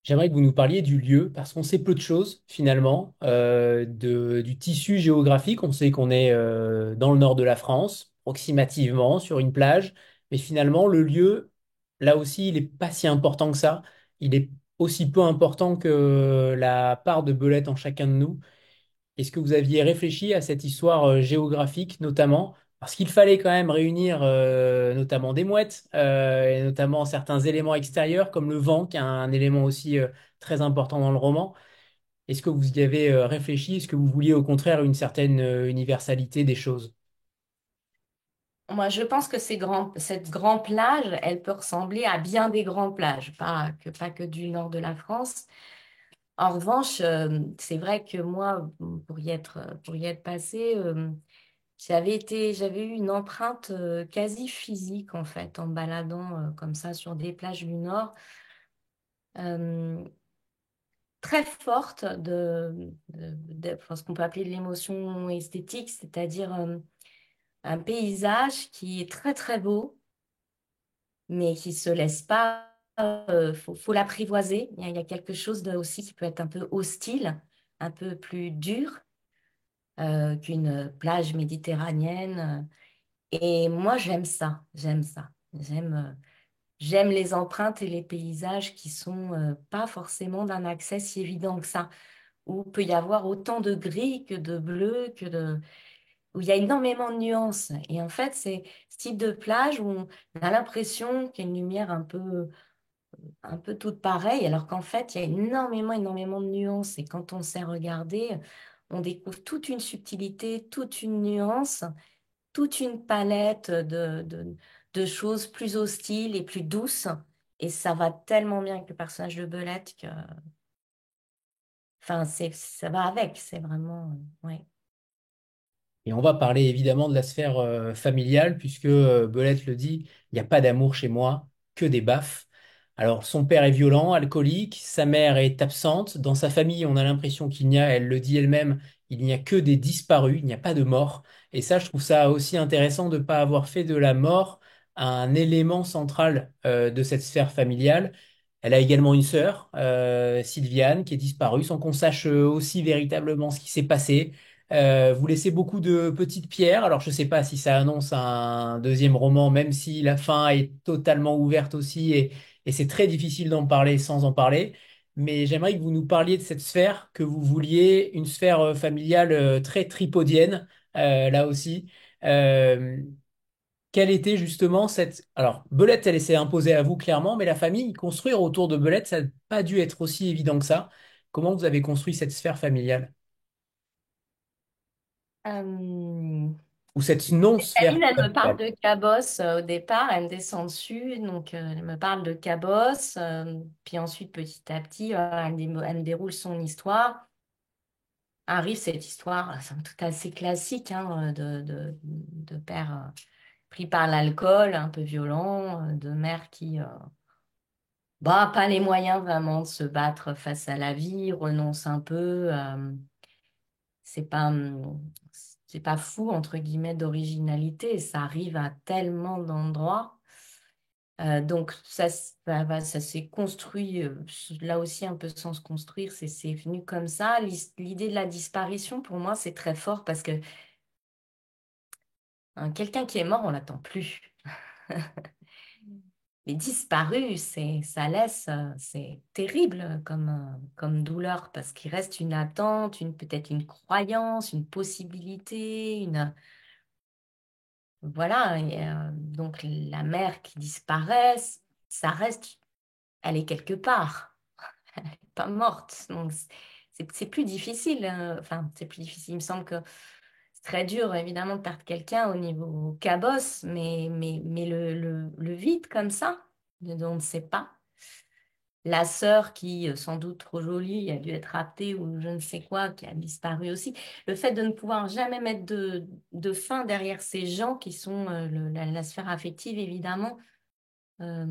J'aimerais que vous nous parliez du lieu, parce qu'on sait peu de choses finalement, du tissu géographique. On sait qu'on est dans le nord de la France, approximativement, sur une plage, mais finalement, le lieu, là aussi, il n'est pas si important que ça. Il est aussi peu important que la part de Belette en chacun de nous. Est-ce que vous aviez réfléchi à cette histoire géographique notamment? Parce qu'il fallait quand même réunir notamment des mouettes et notamment certains éléments extérieurs comme le vent, qui est un élément aussi très important dans le roman. Est-ce que vous y avez réfléchi? Est-ce que vous vouliez au contraire une certaine universalité des choses? Moi, je pense que cette grande plage, elle peut ressembler à bien des grandes plages, pas que du nord de la France. En revanche, c'est vrai que moi, pour y être passée, j'avais eu une empreinte quasi physique, en fait, en me baladant comme ça sur des plages du nord, euh, très forte enfin, ce qu'on peut appeler de l'émotion esthétique, c'est-à-dire un paysage qui est très, très beau mais qui se laisse pas. Faut l'apprivoiser. Il y a quelque chose aussi qui peut être un peu hostile, un peu plus dur qu'une plage méditerranéenne. Et moi, j'aime ça. J'aime ça. J'aime les empreintes et les paysages qui sont pas forcément d'un accès si évident que ça, où peut y avoir autant de gris que de bleu, où il y a énormément de nuances. Et en fait, c'est ce type de plage où on a l'impression qu'il y a une lumière un peu toutes pareilles, alors qu'en fait, il y a énormément, énormément de nuances. Et quand on sait regarder, on découvre toute une subtilité, toute une nuance, toute une palette de choses plus hostiles et plus douces. Et ça va tellement bien avec le personnage de Belette que, enfin, ça va avec, c'est vraiment, ouais. Et on va parler évidemment de la sphère familiale, puisque Belette le dit, il n'y a pas d'amour chez moi, que des baffes. Alors, son père est violent, alcoolique, sa mère est absente. Dans sa famille, on a l'impression qu'il n'y a, elle le dit elle-même, il n'y a que des disparus, il n'y a pas de morts. Et ça, je trouve ça aussi intéressant de ne pas avoir fait de la mort un élément central de cette sphère familiale. Elle a également une sœur, Sylviane, qui est disparue, sans qu'on sache aussi véritablement ce qui s'est passé. Vous laissez beaucoup de petites pierres. Alors, je ne sais pas si ça annonce un deuxième roman, même si la fin est totalement ouverte aussi, et c'est très difficile d'en parler sans en parler. Mais j'aimerais que vous nous parliez de cette sphère que vous vouliez, une sphère familiale très tripodienne, là aussi. Euh, Quelle était justement cette... Alors, Belette, elle s'est imposée à vous clairement, mais la famille, construire autour de Belette, ça n'a pas dû être aussi évident que ça. Comment vous avez construit cette sphère familiale? Euh, Ou cette non-sphère Aline, elle me parle familiale? de Cabos au départ, elle me descend dessus, donc elle me parle de Cabos, puis ensuite petit à petit, elle me déroule son histoire. Arrive cette histoire, somme toute assez classique, hein, de père pris par l'alcool, un peu violent, de mère qui bah, pas les moyens vraiment de se battre face à la vie, renonce un peu. C'est pas, c'est pas fou, entre guillemets, d'originalité. Ça arrive à tellement d'endroits. Donc, ça s'est construit, là aussi, un peu sans se construire. C'est venu comme ça. L'idée de la disparition, pour moi, c'est très fort parce que quelqu'un qui est mort, on l'attend plus. Mais disparu, ça laisse, c'est terrible comme douleur parce qu'il reste une attente, peut-être une croyance, une possibilité, voilà. Donc la mère qui disparaît, ça reste, elle est quelque part, pas morte. Donc c'est plus difficile. Enfin, c'est plus difficile. Il me semble que c'est très dur, évidemment, de perdre quelqu'un au niveau cabosse, mais le vide comme ça, on ne sait pas. La sœur qui, sans doute trop jolie, a dû être raptée ou je ne sais quoi, qui a disparu aussi. Le fait de ne pouvoir jamais mettre de fin derrière ces gens qui sont la sphère affective, évidemment, euh,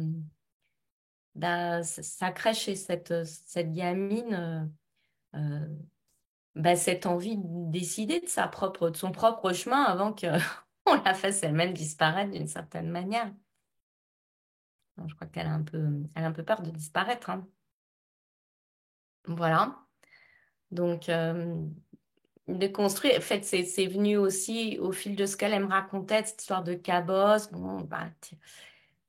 bah, ça crée chez cette gamine euh, bah, cette envie de décider de son propre chemin avant que on la fasse elle-même disparaître d'une certaine manière. Donc, je crois qu'elle a elle a un peu peur de disparaître, hein. Voilà. Donc, de construire. En fait, c'est venu aussi au fil de ce qu'elle me racontait, cette histoire de cabosse. Bon, bah,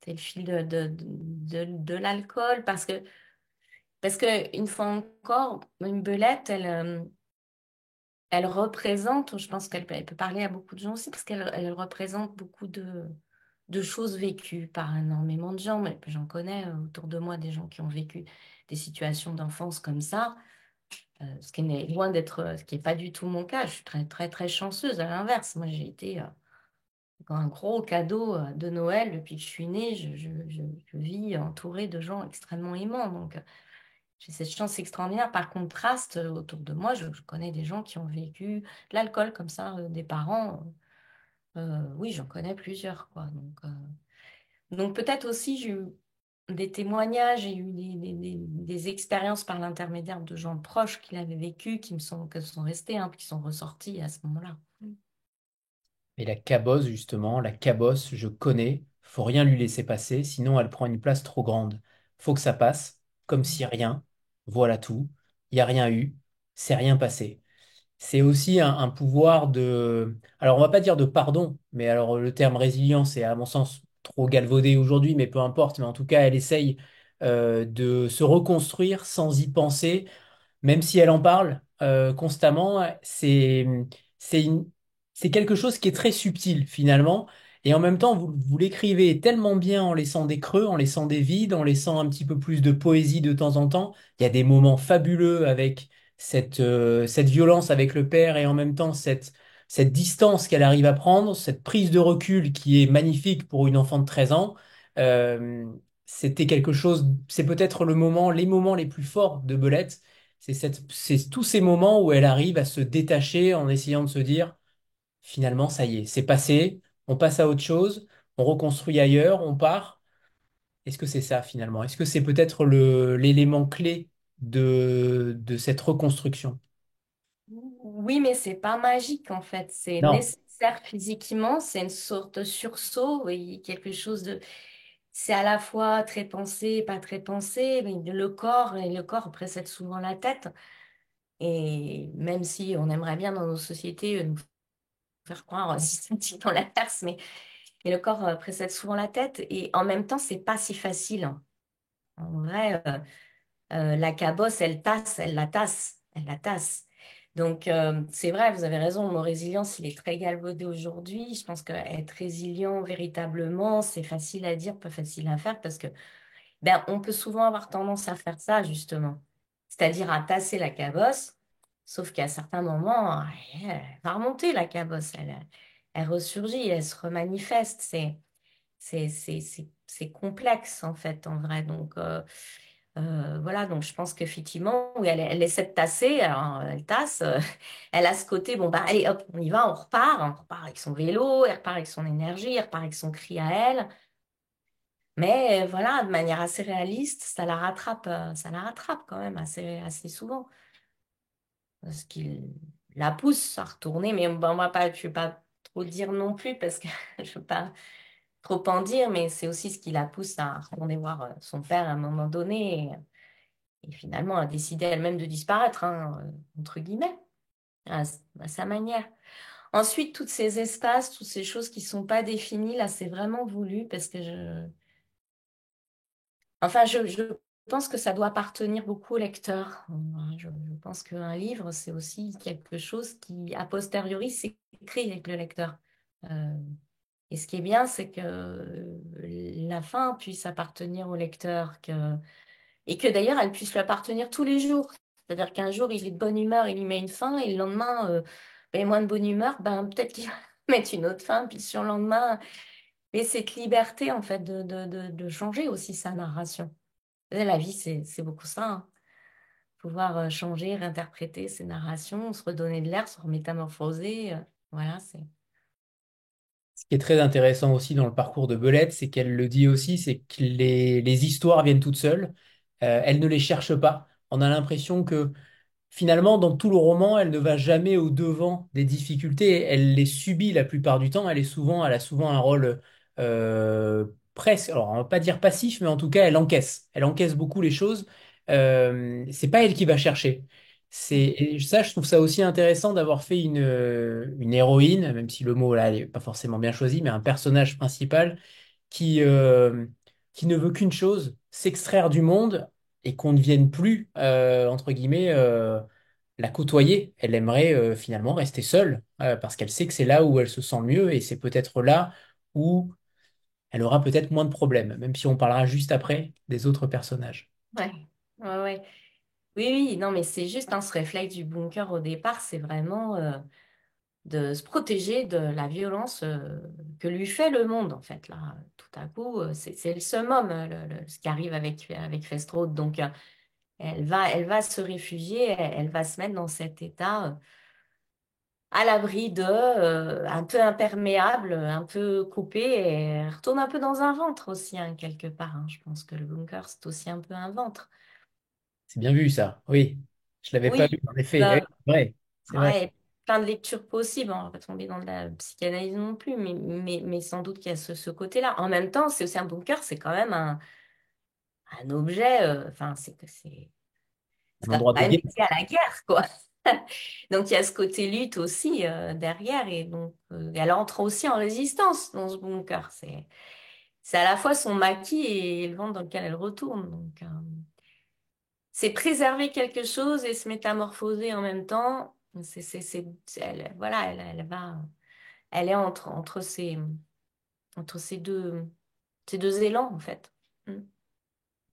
c'est le fil de l'alcool. Parce que, une fois encore, une belette, elle représente, je pense elle peut parler à beaucoup de gens aussi, parce elle représente beaucoup de choses vécues par énormément de gens. Mais j'en connais autour de moi des gens qui ont vécu des situations d'enfance comme ça. Ce qui n'est loin d'être, ce qui n'est pas du tout mon cas. Je suis très, très, très chanceuse. À l'inverse, moi, j'ai été un gros cadeau de Noël depuis que je suis née. Je vis entourée de gens extrêmement aimants. Donc, j'ai cette chance extraordinaire. Par contraste, autour de moi, je connais des gens qui ont vécu de l'alcool comme ça, des parents. Oui, j'en connais plusieurs, quoi. Donc peut-être aussi, j'ai eu des témoignages, j'ai eu des expériences par l'intermédiaire de gens proches qui l'avaient vécu, que sont restés, hein, qui sont ressortis à ce moment-là. Et la cabosse, justement, la cabosse, je connais, faut rien lui laisser passer, sinon elle prend une place trop grande. Faut que ça passe, comme si rien, voilà tout, il n'y a rien eu, c'est rien passé. C'est aussi un pouvoir de... Alors, on va pas dire de pardon, mais alors le terme résilience est à mon sens trop galvaudé aujourd'hui, mais peu importe. Mais en tout cas, elle essaye de se reconstruire sans y penser, même si elle en parle constamment, c'est une- c'est quelque chose qui est très subtil finalement. Et en même temps, vous l'écrivez tellement bien en laissant des creux, en laissant des vides, en laissant un petit peu plus de poésie de temps en temps. Il y a des moments fabuleux avec cette violence avec le père et en même temps cette distance qu'elle arrive à prendre, cette prise de recul qui est magnifique pour une enfant de 13 ans. Euh, c'était quelque chose, c'est peut-être le moment, les moments les plus forts de Belette. C'est tous ces moments où elle arrive à se détacher en essayant de se dire, finalement, ça y est, c'est passé, on passe à autre chose, on reconstruit ailleurs, on part. Est-ce que c'est ça finalement? Est-ce que c'est peut-être l'élément clé de cette reconstruction? Oui, mais c'est pas magique en fait. C'est Non. nécessaire physiquement. C'est une sorte de sursaut, oui, quelque chose de. C'est à la fois très pensé, pas très pensé, mais le corps précède souvent la tête. Et même si on aimerait bien dans nos sociétés nous faire croire systématiquement l'inverse, mais le corps précède souvent la tête. Et en même temps, c'est pas si facile, hein. En vrai, la cabosse, elle la tasse, elle la tasse. Donc, c'est vrai, vous avez raison, le mot résilience, il est très galvaudé aujourd'hui. Je pense qu'être résilient véritablement, c'est facile à dire, pas facile à faire, parce que ben, on peut souvent avoir tendance à faire ça, justement. C'est-à-dire à tasser la cabosse, sauf qu'à certains moments, elle va remonter la cabosse, elle ressurgit, elle se remanifeste. C'est complexe, en fait, en vrai. Donc, voilà, donc je pense qu'effectivement, oui, elle essaie de tasser, alors, elle tasse, elle a ce côté, bon, bah, allez, hop, on repart avec son vélo, elle repart avec son énergie, elle repart avec son cri à elle. Mais voilà, de manière assez réaliste, ça la rattrape quand même assez souvent. Ce qui la pousse à retourner, mais bon, je ne vais pas trop dire non plus parce que je ne veux pas trop en dire, mais c'est aussi ce qui la pousse à retourner voir son père à un moment donné et finalement à décider elle-même de disparaître, hein, entre guillemets, à sa manière. Ensuite, toutes ces espaces, toutes ces choses qui sont pas définies, là, c'est vraiment voulu parce que je pense que ça doit appartenir beaucoup au lecteur. Je pense qu'un livre, c'est aussi quelque chose qui, a posteriori, s'écrit avec le lecteur. Euh, et ce qui est bien, c'est que la fin puisse appartenir au lecteur, et que d'ailleurs, elle puisse lui appartenir tous les jours. C'est-à-dire qu'un jour, il est de bonne humeur, il y met une fin, et le lendemain, ben, il est moins de bonne humeur, ben, peut-être qu'il va mettre une autre fin, puis sur le lendemain. Et cette liberté, en fait, de changer aussi sa narration. Et la vie, c'est beaucoup ça, hein. Pouvoir changer, réinterpréter ses narrations, se redonner de l'air, se remétamorphoser. Voilà, c'est. Ce qui est très intéressant aussi dans le parcours de Belette, c'est qu'elle le dit aussi, c'est que les histoires viennent toutes seules. Elle ne les cherche pas. On a l'impression que finalement, dans tout le roman, elle ne va jamais au devant des difficultés. Elle les subit la plupart du temps. Elle a souvent un rôle presque, alors on va pas dire passif, mais en tout cas, elle encaisse. Elle encaisse beaucoup les choses. C'est pas elle qui va chercher. Et ça, je trouve ça aussi intéressant d'avoir fait une héroïne, même si le mot là, n'est pas forcément bien choisi, mais un personnage principal qui, euh, qui ne veut qu'une chose, s'extraire du monde et qu'on ne vienne plus, entre guillemets, la côtoyer. Elle aimerait finalement rester seule, parce qu'elle sait que c'est là où elle se sent mieux et c'est peut-être là où elle aura peut-être moins de problèmes, même si on parlera juste après des autres personnages. Ouais, ouais, ouais. Oui, oui, non, mais c'est juste ce réflexe du bunker au départ, c'est vraiment de se protéger de la violence que lui fait le monde, en fait. Là, tout à coup, c'est le summum, ce qui arrive avec Festrode. Donc, elle va se réfugier, elle va se mettre dans cet état. À l'abri un peu imperméable, un peu coupé, et elle retourne un peu dans un ventre aussi, hein, quelque part, hein. Je pense que le bunker, c'est aussi un peu un ventre. C'est bien vu ça, oui. Je l'avais pas vu, Oui, en effet. bah, Oui, c'est vrai, c'est vrai. ouais, plein de lectures possibles. On va pas tomber dans de la psychanalyse non plus, mais sans doute qu'il y a ce côté-là. En même temps, c'est aussi un bunker, c'est quand même un objet, enfin, Un ça a endroit quand de même guerre. été à la guerre, quoi. Donc il y a ce côté lutte aussi derrière, et donc elle entre aussi en résistance dans ce bunker. C'est à la fois son maquis et le ventre dans lequel elle retourne. Donc c'est préserver quelque chose et se métamorphoser en même temps. Voilà, elle est entre ces deux élans en fait. Mm.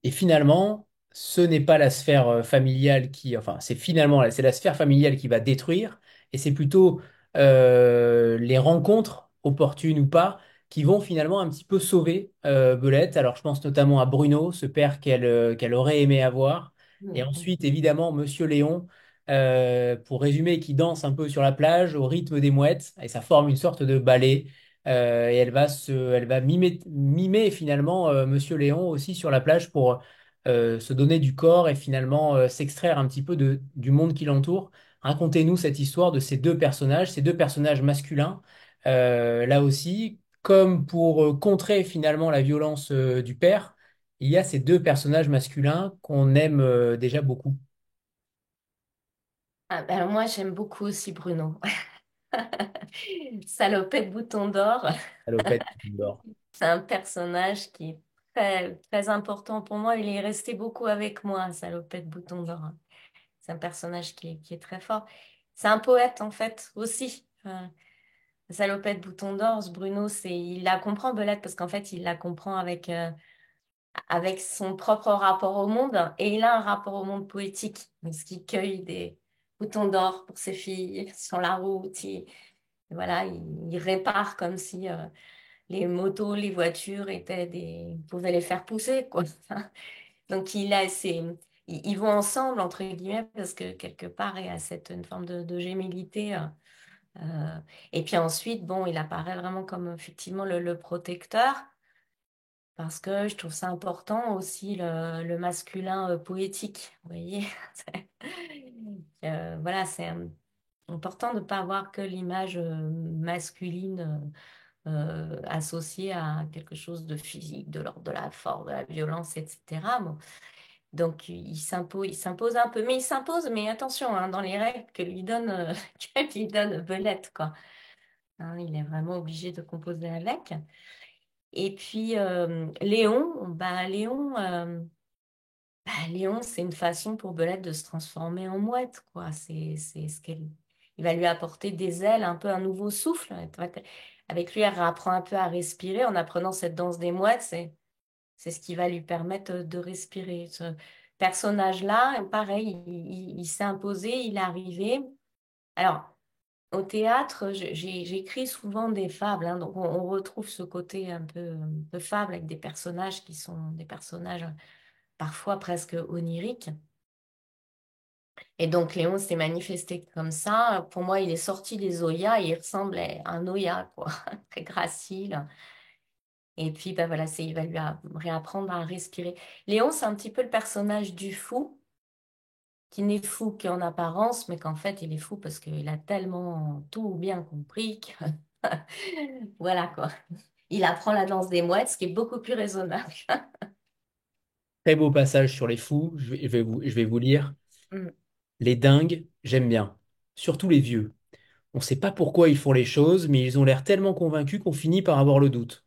Et finalement, ce n'est pas la sphère familiale enfin, c'est finalement, c'est la sphère familiale qui va détruire, et c'est plutôt les rencontres, opportunes ou pas, qui vont finalement un petit peu sauver Belette. Alors je pense notamment à Bruno, ce père qu'elle aurait aimé avoir. Et Mhm. ensuite, évidemment, Monsieur Léon, pour résumer, qui danse un peu sur la plage au rythme des mouettes, et ça forme une sorte de ballet. Et elle va mimer finalement Monsieur Léon aussi sur la plage pour se donner du corps et finalement s'extraire un petit peu du monde qui l'entoure. Racontez-nous cette histoire de ces deux personnages masculins, là aussi, comme pour contrer finalement la violence du père, il y a ces deux personnages masculins qu'on aime déjà beaucoup. Ah, ben, alors moi, j'aime beaucoup aussi Bruno. Salopette bouton d'or, Salopette, Gryffondor. c'est un personnage qui est très, très important pour moi. Il est resté beaucoup avec moi, Salopette bouton d'or. C'est un personnage qui est très fort. C'est un poète, en fait, aussi. Salopette bouton d'or, ce Bruno, il la comprend, Belette, parce qu'en fait, il la comprend avec son propre rapport au monde. Et il a un rapport au monde poétique, parce qu'il cueille des boutons d'or pour ses filles sur la route. Voilà, il répare comme si les motos, les voitures pouvaient les faire pousser, quoi. Donc ils vont ensemble entre guillemets parce que quelque part il y a une forme de gémilité. Euh, et puis ensuite, bon, il apparaît vraiment comme effectivement le protecteur parce que je trouve ça important aussi le masculin poétique. Vous voyez, voilà, important de ne pas avoir que l'image masculine. Associé à quelque chose de physique, de l'ordre de la force, de la violence, etc. Bon. Donc il s'impose un peu, mais il s'impose, mais attention, hein, dans les règles que lui donne Belette, quoi. Hein, il est vraiment obligé de composer avec. Et puis Léon, c'est une façon pour Belette de se transformer en mouette, quoi. C'est ce qu'elle, il va lui apporter des ailes, un peu un nouveau souffle. Avec lui, elle apprend un peu à respirer en apprenant cette danse des mouettes. C'est ce qui va lui permettre de respirer. Ce personnage-là, pareil, il s'est imposé, il est arrivé. Alors, au théâtre, j'écris souvent des fables, hein, donc on retrouve ce côté un peu fable avec des personnages qui sont des personnages parfois presque oniriques. Et donc Léon s'est manifesté comme ça. Pour moi, il est sorti des Oyas et il ressemblait à un Oya, quoi, très gracile. Et puis, ben voilà, il va réapprendre à respirer. Léon, c'est un petit peu le personnage du fou, qui n'est fou qu'en apparence, mais qu'en fait, il est fou parce qu'il a tellement tout bien compris que... Voilà, quoi. Il apprend la danse des mouettes, ce qui est beaucoup plus raisonnable. Très beau passage sur les fous, je vais vous lire. Mm. Les dingues, j'aime bien. Surtout les vieux. On ne sait pas pourquoi ils font les choses, mais ils ont l'air tellement convaincus qu'on finit par avoir le doute.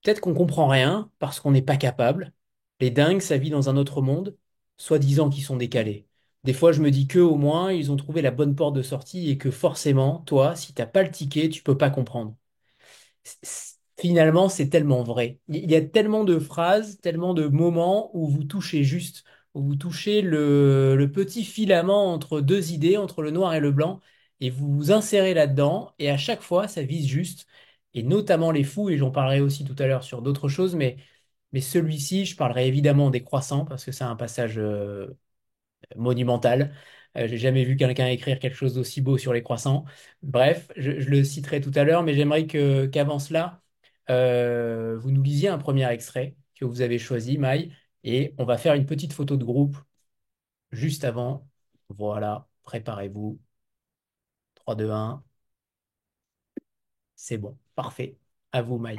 Peut-être qu'on comprend rien parce qu'on n'est pas capable. Les dingues, ça vit dans un autre monde, soi-disant qu'ils sont décalés. Des fois, je me dis qu'eux, au moins, ils ont trouvé la bonne porte de sortie et que forcément, toi, si t'as pas le ticket, tu peux pas comprendre. Finalement, c'est tellement vrai. Il y a tellement de phrases, tellement de moments où vous touchez juste, où vous touchez le petit filament entre deux idées, entre le noir et le blanc, et vous vous insérez là-dedans, et à chaque fois, ça vise juste, et notamment les fous, et j'en parlerai aussi tout à l'heure sur d'autres choses, mais celui-ci, je parlerai évidemment des croissants, parce que c'est un passage monumental. J'ai jamais vu quelqu'un écrire quelque chose d'aussi beau sur les croissants. Bref, je le citerai tout à l'heure, mais j'aimerais qu'avant cela, vous nous lisiez un premier extrait que vous avez choisi, Maï, et on va faire une petite photo de groupe juste avant. Voilà, préparez-vous. 3, 2, 1, c'est bon, parfait. À vous, Maï.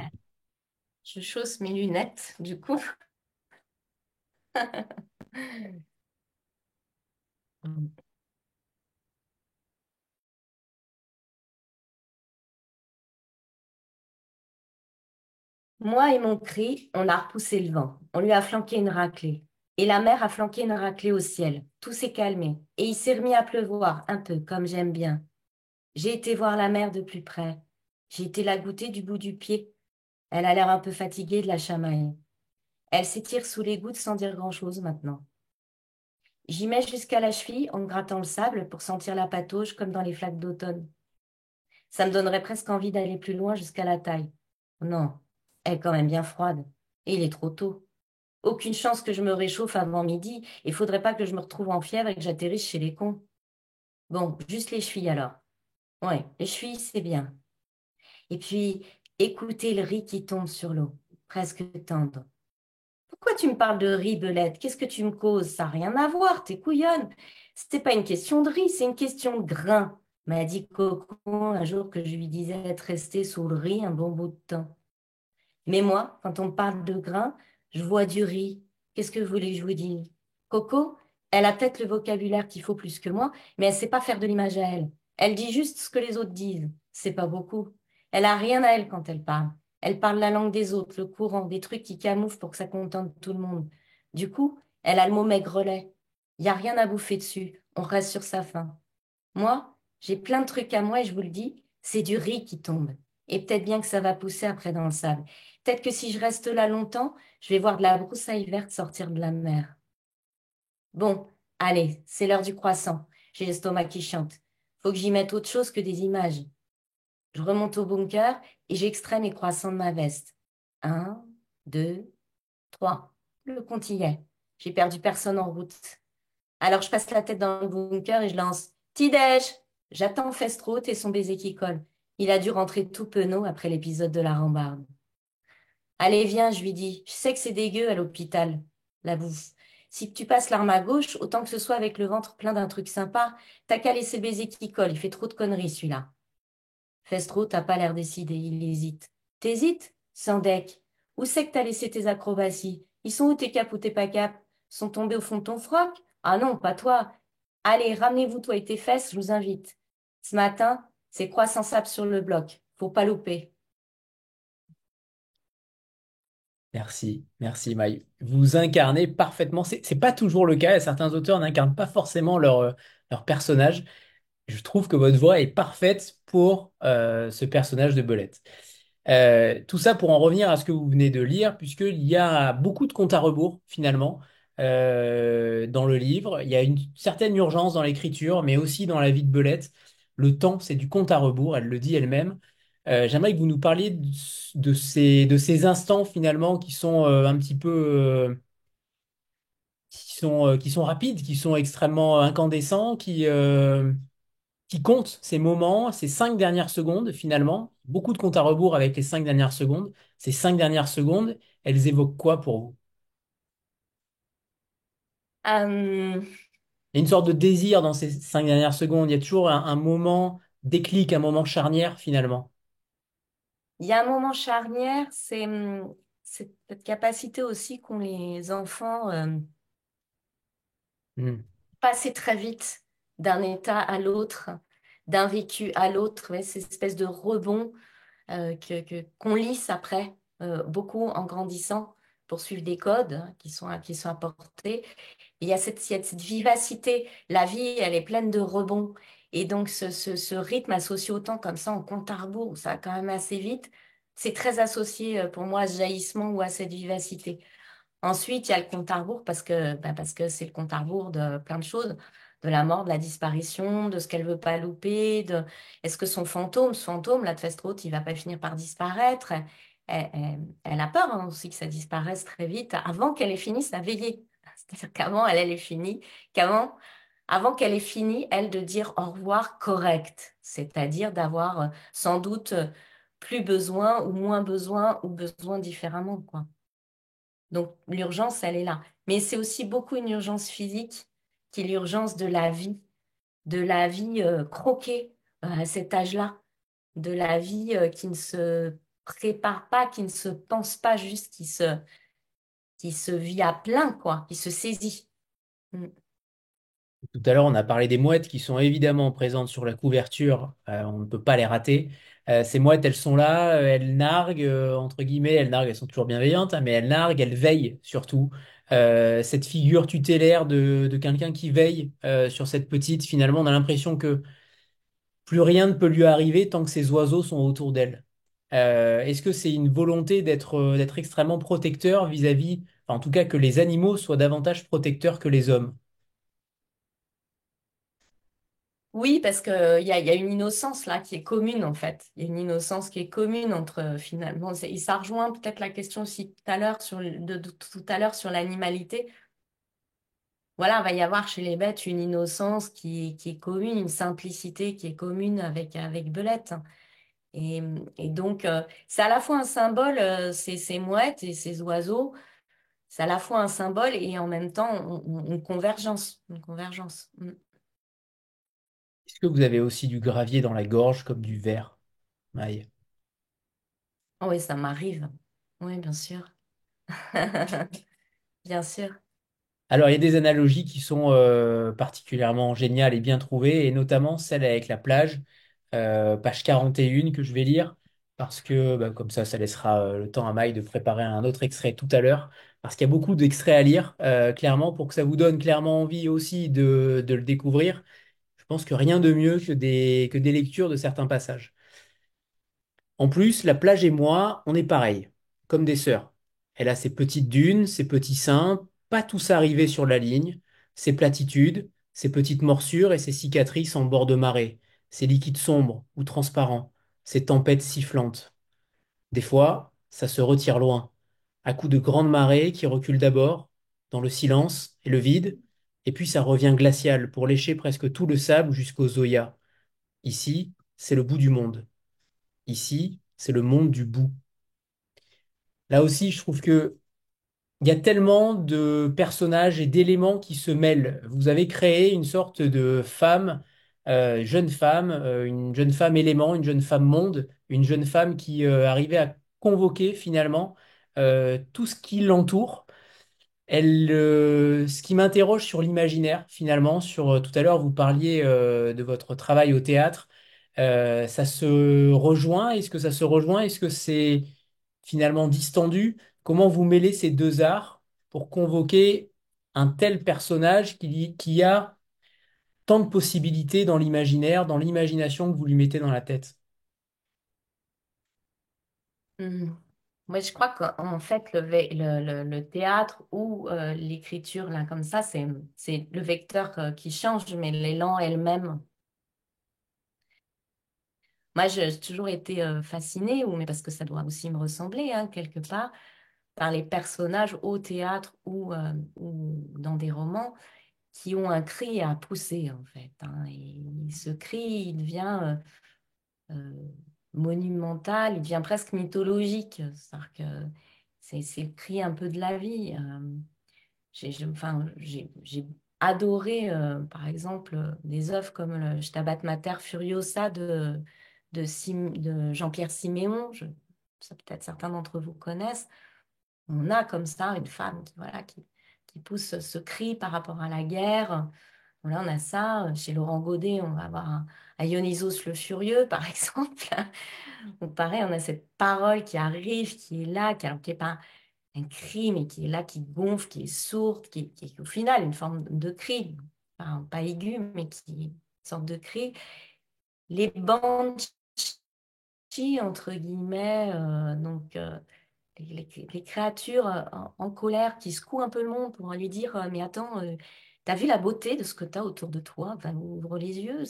Je chausse mes lunettes, du coup. Moi et mon cri, on a repoussé le vent. On lui a flanqué une raclée. Et la mer a flanqué une raclée au ciel. Tout s'est calmé. Et il s'est remis à pleuvoir, un peu, comme j'aime bien. J'ai été voir la mer de plus près. J'ai été la goûter du bout du pied. Elle a l'air un peu fatiguée de la chamailler. Elle s'étire sous les gouttes sans dire grand-chose maintenant. J'y mets jusqu'à la cheville en grattant le sable pour sentir la patauge comme dans les flaques d'automne. Ça me donnerait presque envie d'aller plus loin jusqu'à la taille. Non, elle est quand même bien froide. Et il est trop tôt. Aucune chance que je me réchauffe avant midi. Il faudrait pas que je me retrouve en fièvre et que j'atterrisse chez les cons. Bon, juste les chevilles alors. Ouais, les chevilles, c'est bien. Et puis, écoutez le riz qui tombe sur l'eau, presque tendre. Pourquoi tu me parles de riz, Belette? Qu'est-ce que tu me causes? Ça n'a rien à voir, t'es couillonne. C'était pas une question de riz, c'est une question de grain, m'a dit Coco un jour que je lui disais être resté sous le riz un bon bout de temps. Mais moi, quand on me parle de grain, je vois du riz. Qu'est-ce que vous voulez que je vous dise? Coco, elle a peut-être le vocabulaire qu'il faut plus que moi, mais elle sait pas faire de l'image à elle. Elle dit juste ce que les autres disent. C'est pas beaucoup. Elle a rien à elle quand elle parle. Elle parle la langue des autres, le courant, des trucs qui camouflent pour que ça contente tout le monde. Du coup, elle a le mot maigrelet. Il y a rien à bouffer dessus. On reste sur sa faim. Moi, j'ai plein de trucs à moi et je vous le dis, c'est du riz qui tombe. Et peut-être bien que ça va pousser après dans le sable. Peut-être que si je reste là longtemps, je vais voir de la broussaille verte sortir de la mer. Bon, allez, c'est l'heure du croissant. J'ai l'estomac qui chante. Faut que j'y mette autre chose que des images. Je remonte au bunker et j'extrais mes croissants de ma veste. Un, deux, trois. Le compte y est. J'ai perdu personne en route. Alors je passe la tête dans le bunker et je lance Petit-déj! J'attends Festroute et son baiser qui colle. Il a dû rentrer tout penaud après l'épisode de la rambarde. Allez, viens, je lui dis. Je sais que c'est dégueu à l'hôpital, la bouffe. Si tu passes l'arme à gauche, autant que ce soit avec le ventre plein d'un truc sympa, t'as qu'à laisser le baiser qui colle. Il fait trop de conneries, celui-là. Festro, t'as pas l'air décidé, il hésite. T'hésites? Sans deck. Où c'est que t'as laissé tes acrobaties? Ils sont où tes capes ou tes pas capes? Sont tombés au fond de ton froc? Ah non, pas toi. Allez, ramenez-vous toi et tes fesses, je vous invite. Ce matin, c'est croissant sable sur le bloc. Faut pas louper. Merci, merci Maï. Vous incarnez parfaitement. C'est pas toujours le cas. Certains auteurs n'incarnent pas forcément leur personnage. Je trouve que votre voix est parfaite pour ce personnage de Belette. Tout ça pour en revenir à ce que vous venez de lire, puisqu'il y a beaucoup de comptes à rebours, finalement, dans le livre. Il y a une certaine urgence dans l'écriture, mais aussi dans la vie de Belette. Le temps, c'est du compte à rebours, elle le dit elle-même. J'aimerais que vous nous parliez de ces instants, finalement, qui sont un petit peu... qui sont rapides, qui sont extrêmement incandescents, qui compte ces moments, ces 5 dernières secondes finalement, beaucoup de comptes à rebours avec les 5 dernières secondes. Ces 5 dernières secondes, elles évoquent quoi pour vous? Euh, Il y a une sorte de désir dans ces 5 dernières secondes, il y a toujours un moment déclic, un moment charnière finalement. Il y a un moment charnière, c'est cette capacité aussi qu'ont les enfants Hmm. passer très vite d'un état à l'autre, d'un vécu à l'autre, ouais, cette espèce de rebond qu'on lisse après, beaucoup en grandissant pour suivre des codes hein, qui sont apportés. Et il y a cette vivacité. La vie, elle est pleine de rebonds. Et donc, ce rythme associé au temps comme ça, en compte à rebours, où ça va quand même assez vite, c'est très associé pour moi à ce jaillissement ou à cette vivacité. Ensuite, il y a le compte à rebours parce que c'est le compte à rebours de plein de choses, de la mort, de la disparition, de ce qu'elle veut pas louper, de est-ce que ce fantôme, la Tvestrot, il va pas finir par disparaître? Elle a peur hein, aussi que ça disparaisse très vite avant qu'elle ait fini sa veillée. C'est-à-dire qu'avant, elle ait fini, avant qu'elle ait fini, elle, de dire au revoir correct, c'est-à-dire d'avoir sans doute plus besoin ou moins besoin ou besoin différemment, quoi. Donc l'urgence, elle est là. Mais c'est aussi beaucoup une urgence physique qui est l'urgence de la vie croquée à cet âge-là, de la vie qui ne se prépare pas, qui ne se pense pas juste, qui se vit à plein, quoi, qui se saisit. Mm. Tout à l'heure, on a parlé des mouettes qui sont évidemment présentes sur la couverture. On ne peut pas les rater. Ces mouettes, elles sont là, elles narguent, entre guillemets, elles narguent, elles sont toujours bienveillantes, hein, mais elles narguent, elles veillent surtout. Cette figure tutélaire de quelqu'un qui veille sur cette petite, finalement, on a l'impression que plus rien ne peut lui arriver tant que ces oiseaux sont autour d'elle. Est-ce que c'est une volonté d'être extrêmement protecteur vis-à-vis, enfin, en tout cas que les animaux soient davantage protecteurs que les hommes? Oui, parce il y a une innocence là qui est commune en fait. Il y a une innocence qui est commune entre finalement. Et ça rejoint peut-être la question aussi tout à l'heure de tout à l'heure sur l'animalité. Voilà, il va y avoir chez les bêtes une innocence qui est commune, une simplicité qui est commune avec Belette. Et, et donc, c'est à la fois un symbole, ces mouettes et ces oiseaux, c'est à la fois un symbole et en même temps une convergence. Une convergence. Mm. Est-ce que vous avez aussi du gravier dans la gorge comme du verre, Maï? Oh oui, ça m'arrive. Oui, bien sûr. Bien sûr. Alors, il y a des analogies qui sont particulièrement géniales et bien trouvées, et notamment celle avec la plage, page 41 que je vais lire, parce que bah, comme ça laissera le temps à Maï de préparer un autre extrait tout à l'heure, parce qu'il y a beaucoup d'extraits à lire, clairement, pour que ça vous donne clairement envie aussi de le découvrir. Je pense que rien de mieux que des lectures de certains passages. En plus, la plage et moi, on est pareil, comme des sœurs. Elle a ses petites dunes, ses petits seins, pas tous arrivés sur la ligne, ses platitudes, ses petites morsures et ses cicatrices en bord de marée, ses liquides sombres ou transparents, ses tempêtes sifflantes. Des fois, ça se retire loin, à coups de grandes marées qui reculent d'abord, dans le silence et le vide, et puis ça revient glacial pour lécher presque tout le sable jusqu'aux Zoyas. Ici, c'est le bout du monde. Ici, c'est le monde du bout. Là aussi, je trouve que il y a tellement de personnages et d'éléments qui se mêlent. Vous avez créé une sorte de femme, une jeune femme élément, une jeune femme monde, une jeune femme qui arrivait à convoquer finalement tout ce qui l'entoure. Ce qui m'interroge sur l'imaginaire, finalement, tout à l'heure, vous parliez de votre travail au théâtre. Ça se rejoint? Est-ce que ça se rejoint? Est-ce que c'est finalement distendu? Comment vous mêlez ces deux arts pour convoquer un tel personnage qui a tant de possibilités dans l'imaginaire, dans l'imagination que vous lui mettez dans la tête? Mhm. Moi, je crois qu'en fait, le théâtre ou l'écriture, là, comme ça, c'est le vecteur qui change, mais l'élan elle-même. Moi, j'ai toujours été fascinée, mais parce que ça doit aussi me ressembler, hein, quelque part, par les personnages au théâtre ou dans des romans qui ont un cri à pousser, en fait, hein. Et ce cri, il devient euh, monumental, il devient presque mythologique. C'est-à-dire que c'est le cri un peu de la vie. Enfin, j'ai adoré, par exemple, des œuvres comme le Stabat Mater Furiosa de Jean-Pierre Siméon. Ça, peut-être certains d'entre vous connaissent. On a comme ça une femme voilà, qui pousse ce cri par rapport à la guerre. Voilà, on a ça. Chez Laurent Godet, on va avoir un Dionysos le Furieux, par exemple. Donc, pareil, on a cette parole qui arrive, qui est là, qui n'est pas un cri, mais qui est là, qui gonfle, qui est sourde, qui est au final une forme de cri, pas aigu, mais qui est une sorte de cri. Les banshees, entre guillemets, les créatures en colère qui secouent un peu le monde pour lui dire mais attends, t'as vu la beauté de ce que t'as autour de toi? Enfin, ouvre les yeux,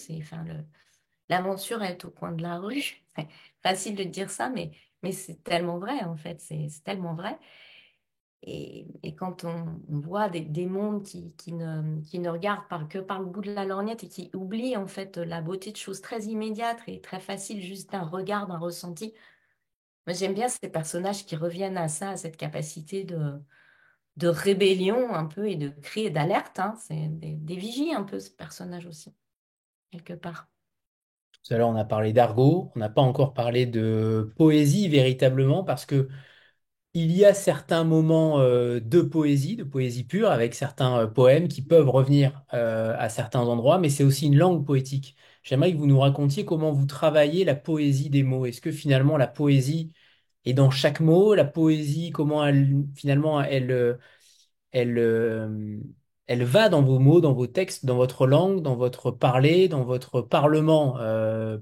l'aventure est au coin de la rue. C'est facile de dire ça, mais c'est tellement vrai en fait, c'est tellement vrai. Et quand on voit des mondes qui ne regardent que par le bout de la lorgnette et qui oublient en fait la beauté de choses très immédiates et très faciles, juste d'un regard, d'un ressenti. Moi, j'aime bien ces personnages qui reviennent à ça, à cette capacité de rébellion un peu et de cri et d'alerte, hein. C'est des vigies un peu, ce personnage aussi, quelque part. Tout à l'heure, on a parlé d'argot, on n'a pas encore parlé de poésie véritablement, parce que il y a certains moments de poésie pure, avec certains poèmes qui peuvent revenir à certains endroits, mais c'est aussi une langue poétique. J'aimerais que vous nous racontiez comment vous travaillez la poésie des mots. Est-ce que finalement la poésie est dans chaque mot? La poésie, comment elle, finalement, elle, elle va dans vos mots, dans vos textes, dans votre langue, dans votre parler, dans votre parlement,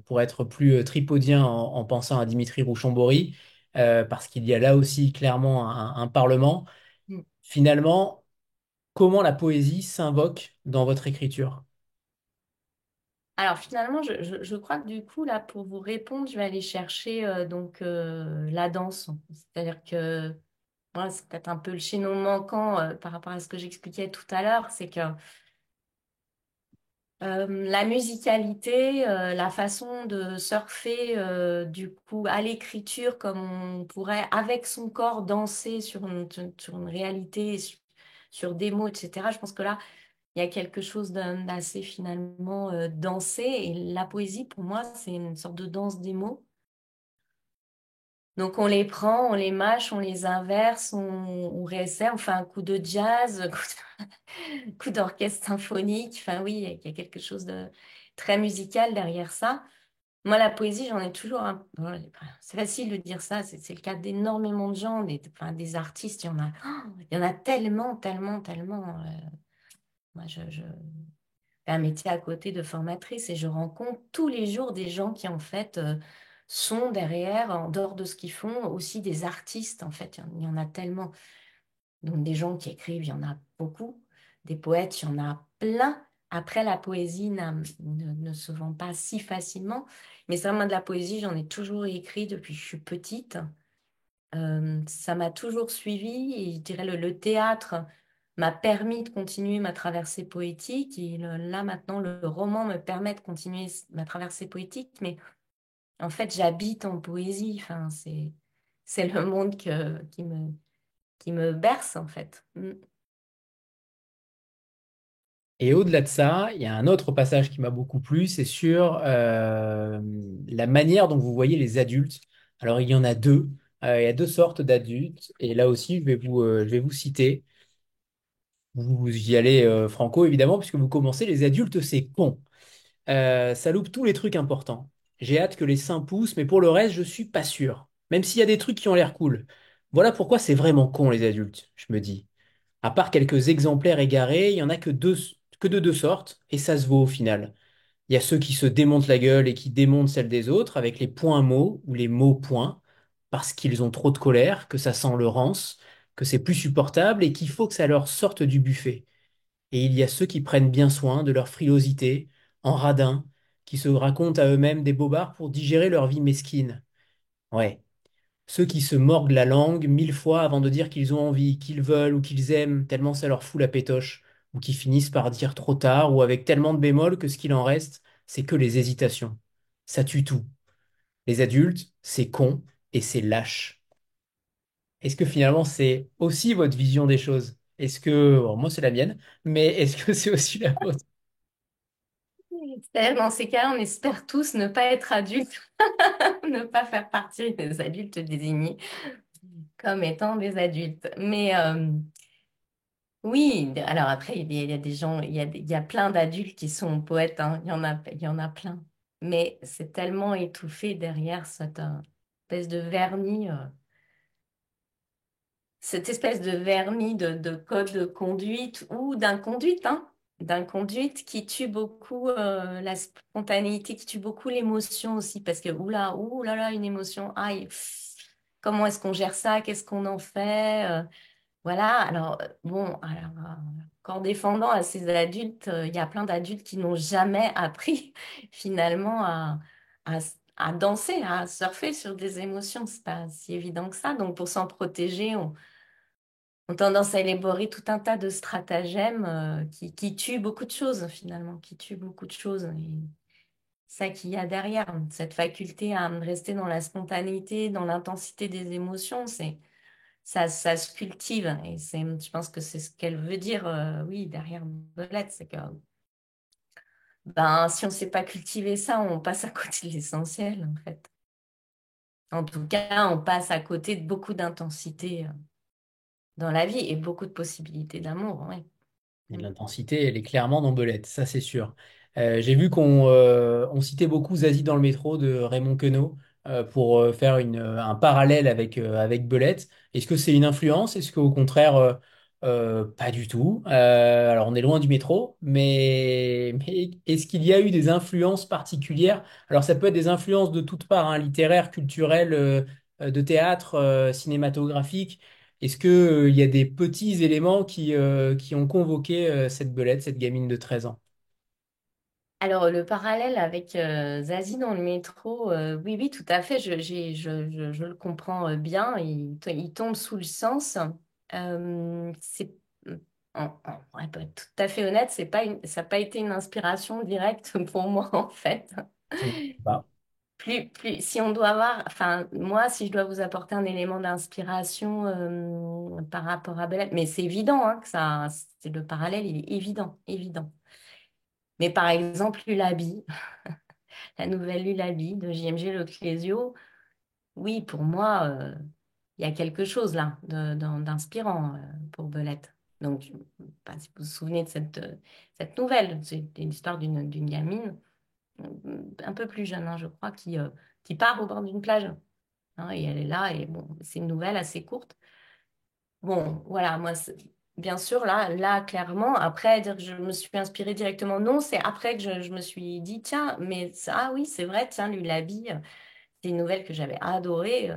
pour être plus tripodien en pensant à Dimitri Rouchon-Bory, parce qu'il y a là aussi clairement un parlement. Mm. Finalement, comment la poésie s'invoque dans votre écriture? Alors finalement, je crois que du coup, là, pour vous répondre, je vais aller chercher la danse. C'est-à-dire que voilà, c'est peut-être un peu le chaînon manquant par rapport à ce que j'expliquais tout à l'heure, c'est que la musicalité, la façon de surfer du coup à l'écriture, comme on pourrait avec son corps danser sur une réalité, sur des mots, etc. Je pense que là, il y a quelque chose d'assez finalement dansé. Et la poésie, pour moi, c'est une sorte de danse des mots. Donc on les prend, on les mâche, on les inverse, on réessaie, on fait un coup de jazz, coup d'orchestre symphonique. Enfin oui, il y a quelque chose de très musical derrière ça. Moi, la poésie, j'en ai toujours un... bon, c'est facile de dire ça, c'est le cas d'énormément de gens, enfin, des artistes, il y en a tellement, tellement, tellement. Moi, je fais un métier à côté de formatrice et je rencontre tous les jours des gens qui, en fait, sont derrière, en dehors de ce qu'ils font, aussi des artistes, en fait. Il y en a tellement. Donc, des gens qui écrivent, il y en a beaucoup. Des poètes, il y en a plein. Après, la poésie ne se vend pas si facilement. Mais ça, moi, de la poésie, j'en ai toujours écrit depuis que je suis petite. Ça m'a toujours suivie et je dirais le théâtre m'a permis de continuer ma traversée poétique. Et là, maintenant, le roman me permet de continuer ma traversée poétique. Mais en fait, j'habite en poésie. Enfin, c'est le monde qui me berce, en fait. Mm. Et au-delà de ça, il y a un autre passage qui m'a beaucoup plu, c'est sur la manière dont vous voyez les adultes. Alors, il y en a deux. Il y a deux sortes d'adultes. Et là aussi, je vais vous citer. Vous y allez franco, évidemment, puisque vous commencez, les adultes, c'est con. Ça loupe tous les trucs importants. J'ai hâte que les seins poussent, mais pour le reste, je suis pas sûr. Même s'il y a des trucs qui ont l'air cool. Voilà pourquoi c'est vraiment con, les adultes, je me dis. À part quelques exemplaires égarés, il y en a que de deux sortes, et ça se vaut au final. Il y a ceux qui se démontent la gueule et qui démontent celle des autres avec les points mots ou les mots points, parce qu'ils ont trop de colère, que ça sent le rance, que c'est plus supportable et qu'il faut que ça leur sorte du buffet. Et il y a ceux qui prennent bien soin de leur frilosité, en radin, qui se racontent à eux-mêmes des bobards pour digérer leur vie mesquine. Ouais, ceux qui se mordent la langue mille fois avant de dire qu'ils ont envie, qu'ils veulent ou qu'ils aiment, tellement ça leur fout la pétoche, ou qui finissent par dire trop tard ou avec tellement de bémols que ce qu'il en reste, c'est que les hésitations. Ça tue tout. Les adultes, c'est con et c'est lâche. Est-ce que finalement c'est aussi votre vision des choses? Est-ce que, bon, moi c'est la mienne, mais est-ce que c'est aussi la vôtre? Dans ces cas-là, on espère tous ne pas être adultes, ne pas faire partie des adultes désignés comme étant des adultes. Mais oui, alors après, il y a des gens, il y a plein d'adultes qui sont poètes, hein. Il y en a plein. Mais c'est tellement étouffé derrière cette espèce de vernis, cette espèce de vernis de code de conduite ou d'inconduite, hein, d'inconduite qui tue beaucoup la spontanéité, qui tue beaucoup l'émotion aussi, parce que oula, là, une émotion, aïe, pff, comment est-ce qu'on gère ça? Qu'est-ce qu'on en fait? Voilà, alors, qu'en défendant à ces adultes, il y a plein d'adultes qui n'ont jamais appris finalement à, à danser, à surfer sur des émotions. C'est pas si évident que ça. Donc, pour s'en protéger, on tendance à élaborer tout un tas de stratagèmes qui tuent beaucoup de choses finalement, qui tuent beaucoup de choses. Et ça qu'il y a derrière, cette faculté à rester dans la spontanéité, dans l'intensité des émotions, ça se cultive. Et je pense que c'est ce qu'elle veut dire, oui, derrière Belette, c'est que ben, si on ne sait pas cultiver ça, on passe à côté de l'essentiel en fait. En tout cas, on passe à côté de beaucoup d'intensité dans la vie et beaucoup de possibilités d'amour, oui. Et Mm. l'intensité, elle est clairement dans Belette, ça c'est sûr. J'ai vu on citait beaucoup Zazie dans le métro de Raymond Queneau pour faire un parallèle avec Belette. Est-ce que c'est une influence? Est-ce qu'au contraire, pas du tout? Alors on est loin du métro, mais est-ce qu'il y a eu des influences particulières? Alors ça peut être des influences de toutes parts, hein, littéraires, culturelles, de théâtre, cinématographique. Est-ce que, il y a des petits éléments qui ont convoqué cette belette, cette gamine de 13 ans? Alors, le parallèle avec Zazie dans le métro, oui, oui, tout à fait, je le comprends bien, il tombe sous le sens. C'est, pour être tout à fait honnête, c'est pas ça n'a pas été une inspiration directe pour moi, en fait. Ça ne pas. Si on doit avoir, enfin, moi, si je dois vous apporter un élément d'inspiration par rapport à Belette, mais c'est évident hein, que ça, c'est le parallèle, il est évident, évident. Mais par exemple, Lulabi. La nouvelle Lullaby de JMG Le Clésio, oui, pour moi, il y a quelque chose là d'inspirant pour Belette. Donc, je ne sais pas si vous vous souvenez de cette nouvelle. C'est l'histoire d'une gamine, un peu plus jeune, hein, je crois, qui part au bord d'une plage. Hein, et elle est là, et bon, c'est une nouvelle assez courte. Bon, voilà, moi, bien sûr, là, clairement, après, dire que je me suis inspirée directement, non, c'est après que je me suis dit, tiens, mais ça, ah oui, c'est vrai, tiens, Lullaby. C'est une nouvelle que j'avais adorée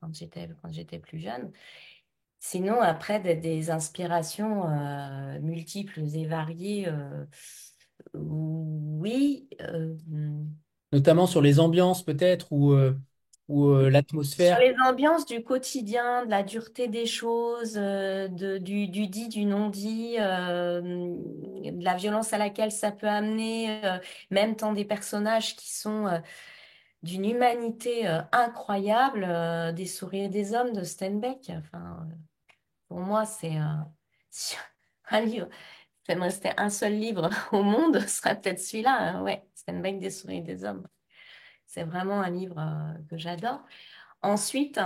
quand j'étais plus jeune. Sinon, après, des inspirations multiples et variées, oui. Notamment sur les ambiances peut-être ou Sur l'atmosphère. les ambiances du quotidien, de la dureté des choses, du dit, du non-dit, de la violence à laquelle ça peut amener, même tant des personnages qui sont d'une humanité incroyable, des souris et des hommes de Steinbeck. Enfin, pour moi, c'est si un livre. Il me restait un seul livre au monde, ce serait peut-être celui-là. Hein, ouais, Steinbeck, des souris et des hommes. C'est vraiment un livre que j'adore. Ensuite,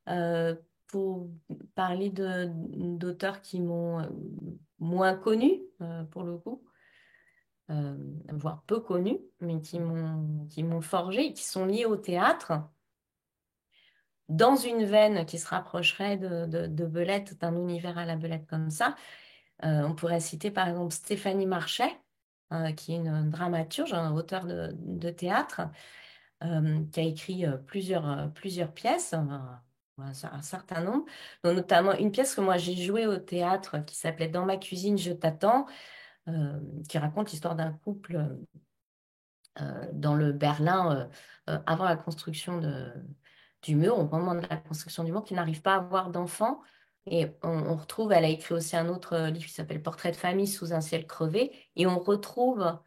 euh, pour parler d'auteurs qui m'ont moins connus, pour le coup, euh, voire peu connus, mais qui m'ont forgé et qui sont liés au théâtre. Dans une veine qui se rapprocherait de Belette, d'un univers à la Belette comme ça. On pourrait citer par exemple Stéphanie Marchais, qui est une dramaturge, un auteur de théâtre, qui a écrit plusieurs pièces, un certain nombre, dont notamment une pièce que moi j'ai jouée au théâtre qui s'appelait Dans ma cuisine, je t'attends, qui raconte l'histoire d'un couple dans le Berlin avant la construction du mur, au moment de la construction du mur, qui n'arrive pas à avoir d'enfants. Et on retrouve, elle a écrit aussi un autre livre qui s'appelle Portrait de famille sous un ciel crevé. Et on retrouve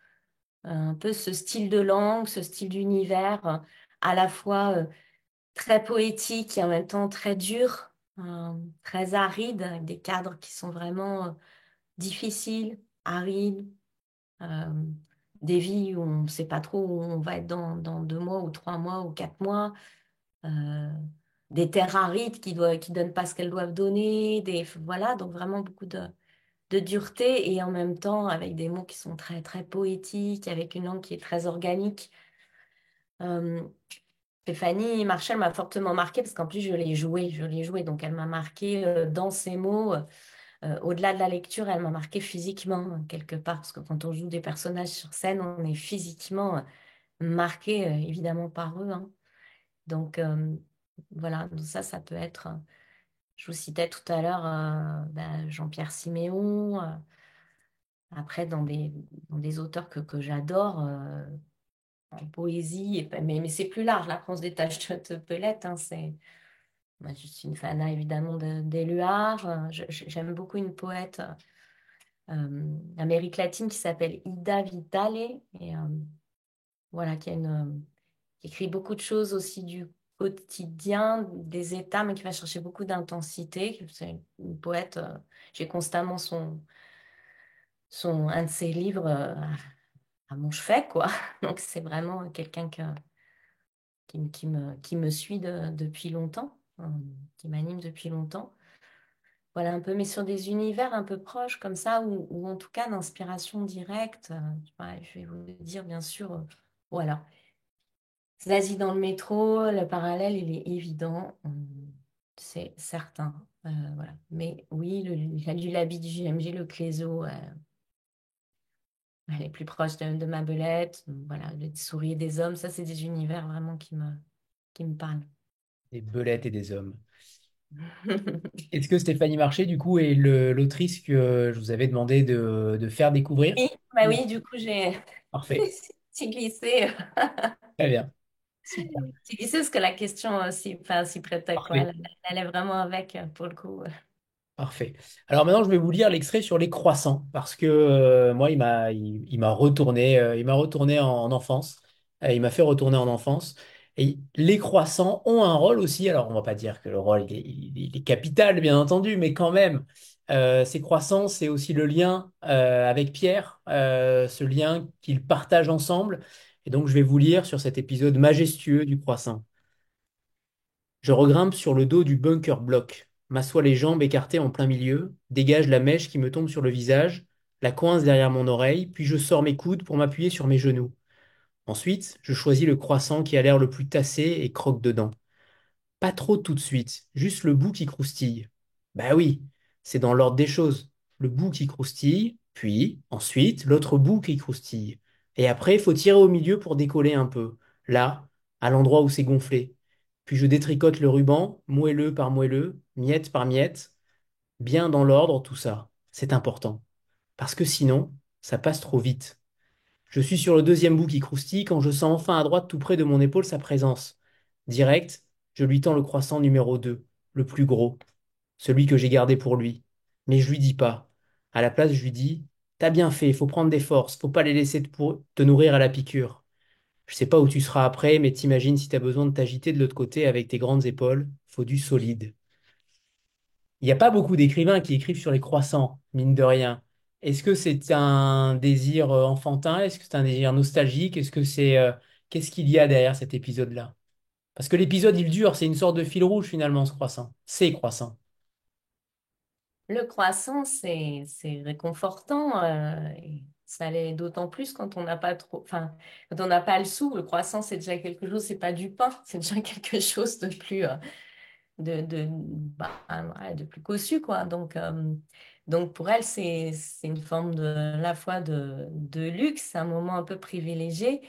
un peu ce style de langue, ce style d'univers, à la fois très poétique et en même temps très dur, très aride, avec des cadres qui sont vraiment difficiles, arides, euh, des vies où on ne sait pas trop où on va être dans 2 mois ou 3 mois ou 4 mois, euh, des terres arides qui donnent pas ce qu'elles doivent donner, voilà, donc vraiment beaucoup de dureté et en même temps avec des mots qui sont très, très poétiques, avec une langue qui est très organique. Euh, Stéphanie Marshall m'a fortement marquée parce qu'en plus je l'ai joué, donc elle m'a marquée dans ses mots. Au-delà de la lecture, elle m'a marquée physiquement, quelque part, parce que quand on joue des personnages sur scène, on est physiquement marqué, évidemment, par eux. Hein. Donc, voilà, donc ça peut être. Je vous citais tout à l'heure Jean-Pierre Siméon. Après, dans des auteurs que j'adore, en poésie, mais c'est plus large. Là, on se détache de Pelette. Hein, moi, je suis une fan, évidemment, d'Éluard. J'aime beaucoup une poète d'Amérique latine qui s'appelle Ida Vitale et voilà qui écrit beaucoup de choses aussi du quotidien, des états, mais qui va chercher beaucoup d'intensité. C'est une poète. J'ai constamment un de ses livres à mon chevet, quoi. Donc c'est vraiment quelqu'un qui me suit depuis longtemps, qui m'anime depuis longtemps. Voilà un peu, mais sur des univers un peu proches comme ça, ou en tout cas d'inspiration directe. Ouais, je vais vous dire, bien sûr, voilà. Zazie dans le métro, le parallèle, il est évident, c'est certain. Voilà. Mais oui, la Lullaby du JMG, le Clézo, elle est plus proche de ma belette. Voilà, les souris et des hommes, ça, c'est des univers vraiment qui me parlent. Des belettes et des hommes. Est-ce que Stéphanie Marché, du coup, est l'autrice que je vous avais demandé de faire découvrir? Oui, Bah oui, du coup, j'ai Parfait. j'ai glissé. Très bien. Super. J'ai glissé parce que la question s'y prêtait, quoi. Parfait. Elle est vraiment avec, pour le coup. Parfait. Alors maintenant, je vais vous lire l'extrait sur les croissants parce que moi, il m'a retourné, en enfance. Il m'a fait retourner en enfance. Et les croissants ont un rôle aussi. Alors, on va pas dire que le rôle il est capital, bien entendu, mais quand même, ces croissants, c'est aussi le lien avec Pierre, ce lien qu'ils partagent ensemble. Et donc, je vais vous lire sur cet épisode majestueux du croissant. Je regrimpe sur le dos du bunker block, m'assois les jambes écartées en plein milieu, dégage la mèche qui me tombe sur le visage, la coince derrière mon oreille, puis je sors mes coudes pour m'appuyer sur mes genoux. Ensuite, je choisis le croissant qui a l'air le plus tassé et croque dedans. Pas trop tout de suite, juste le bout qui croustille. Bah oui, c'est dans l'ordre des choses. Le bout qui croustille, puis, ensuite, l'autre bout qui croustille. Et après, il faut tirer au milieu pour décoller un peu. Là, à l'endroit où c'est gonflé. Puis je détricote le ruban, moelleux par moelleux, miette par miette, bien dans l'ordre, tout ça. C'est important. Parce que sinon, ça passe trop vite. Je suis sur le deuxième bout qui croustille quand je sens enfin à droite tout près de mon épaule sa présence. Direct, je lui tends le croissant numéro 2, le plus gros, celui que j'ai gardé pour lui. Mais je lui dis pas. À la place, je lui dis, t'as bien fait, faut prendre des forces, faut pas les laisser te nourrir à la piqûre. Je sais pas où tu seras après, mais t'imagines si t'as besoin de t'agiter de l'autre côté avec tes grandes épaules, faut du solide. Il n'y a pas beaucoup d'écrivains qui écrivent sur les croissants, mine de rien. Est-ce que c'est un désir enfantin? Est-ce que c'est un désir nostalgique? Qu'est-ce qu'il y a derrière cet épisode-là? Parce que l'épisode, il dure, c'est une sorte de fil rouge finalement, ce croissant. Ces croissants. Le croissant, c'est réconfortant. Et ça l'est d'autant plus quand on n'a pas trop, enfin, quand on n'a pas le sou. Le croissant, c'est déjà quelque chose, c'est pas du pain, c'est déjà quelque chose de plus, ouais, de plus cossu, quoi. Donc pour elle, c'est une forme de, à la fois de luxe, un moment un peu privilégié.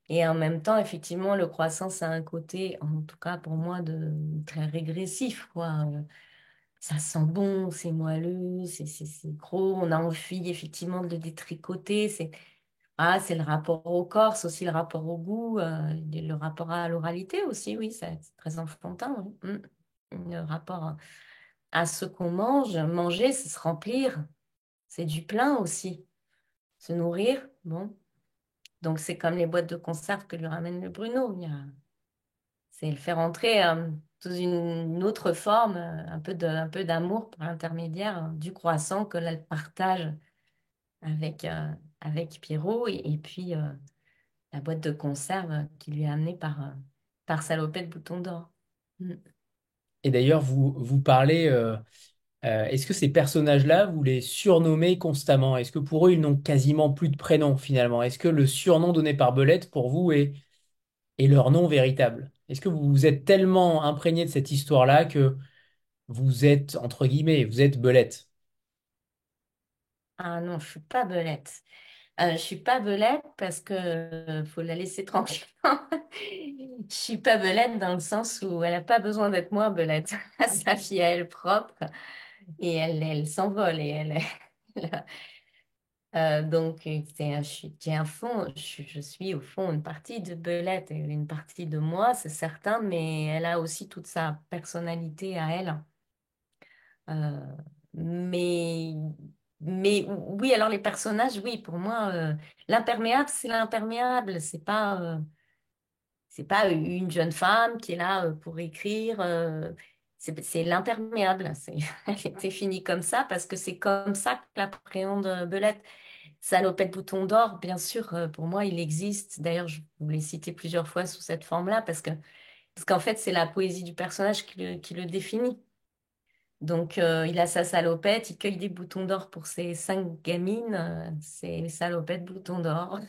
Et en même temps, effectivement, le croissant, ça a un côté, en tout cas pour moi, de très régressif, quoi. Ça sent bon, c'est moelleux, c'est gros. On a envie effectivement de le détricoter. C'est le rapport au corps, c'est aussi le rapport au goût, le rapport à l'oralité aussi, oui, c'est très enfantin. Oui. Le rapport à ce qu'on mange. Manger, c'est se remplir, c'est du plein aussi. Se nourrir, bon. Donc c'est comme les boîtes de conserve que lui ramène le Bruno. C'est le faire entrer sous une autre forme, un peu d'amour par l'intermédiaire du croissant que là, elle partage avec, avec Pierrot et puis la boîte de conserve qui lui est amenée par Salopette Bouton d'Or. Mm. Et d'ailleurs, vous parlez, est-ce que ces personnages-là, vous les surnommez constamment? Est-ce que pour eux, ils n'ont quasiment plus de prénom finalement? Est-ce que le surnom donné par Belette, pour vous, est leur nom véritable? Est-ce que vous vous êtes tellement imprégné de cette histoire-là que vous êtes, entre guillemets, vous êtes Belette? Ah non, je suis pas belette. Je suis pas belette parce que faut la laisser tranquille. Je suis pas belette dans le sens où elle a pas besoin d'être moi belette. Sa fille à elle propre et elle s'envole et elle. J'ai un fond, je suis au fond une partie de Belette, et une partie de moi, c'est certain, mais elle a aussi toute sa personnalité à elle. Euh, mais, mais oui, alors les personnages, oui, pour moi, l'imperméable, c'est l'imperméable, c'est pas une jeune femme qui est là pour écrire. C'est l'imperméable. Elle est définie comme ça parce que c'est comme ça que l'appréhende Belette. Salopette Bouton d'Or, bien sûr, pour moi, il existe. D'ailleurs, je vous l'ai cité plusieurs fois sous cette forme-là parce qu'en fait, c'est la poésie du personnage qui le définit. Donc, il a sa salopette, il cueille des boutons d'or pour ses 5 gamines. C'est Salopette Bouton d'Or.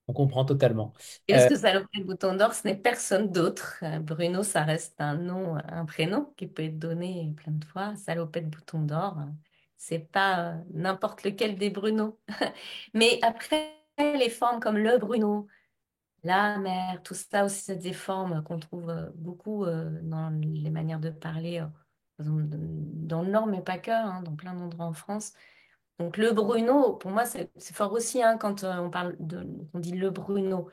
On comprend totalement. Et parce que Salopette Bouton d'Or, ce n'est personne d'autre. Bruno, ça reste un nom, un prénom qui peut être donné plein de fois. Salopette Bouton d'Or, c'est pas n'importe lequel des Bruno. Mais après, les formes comme le Bruno, la mère, tout ça aussi, c'est des formes qu'on trouve beaucoup dans les manières de parler dans le Nord, mais pas que, hein, dans plein d'endroits en France. Donc le Bruno, pour moi, c'est fort aussi hein, quand on dit le Bruno.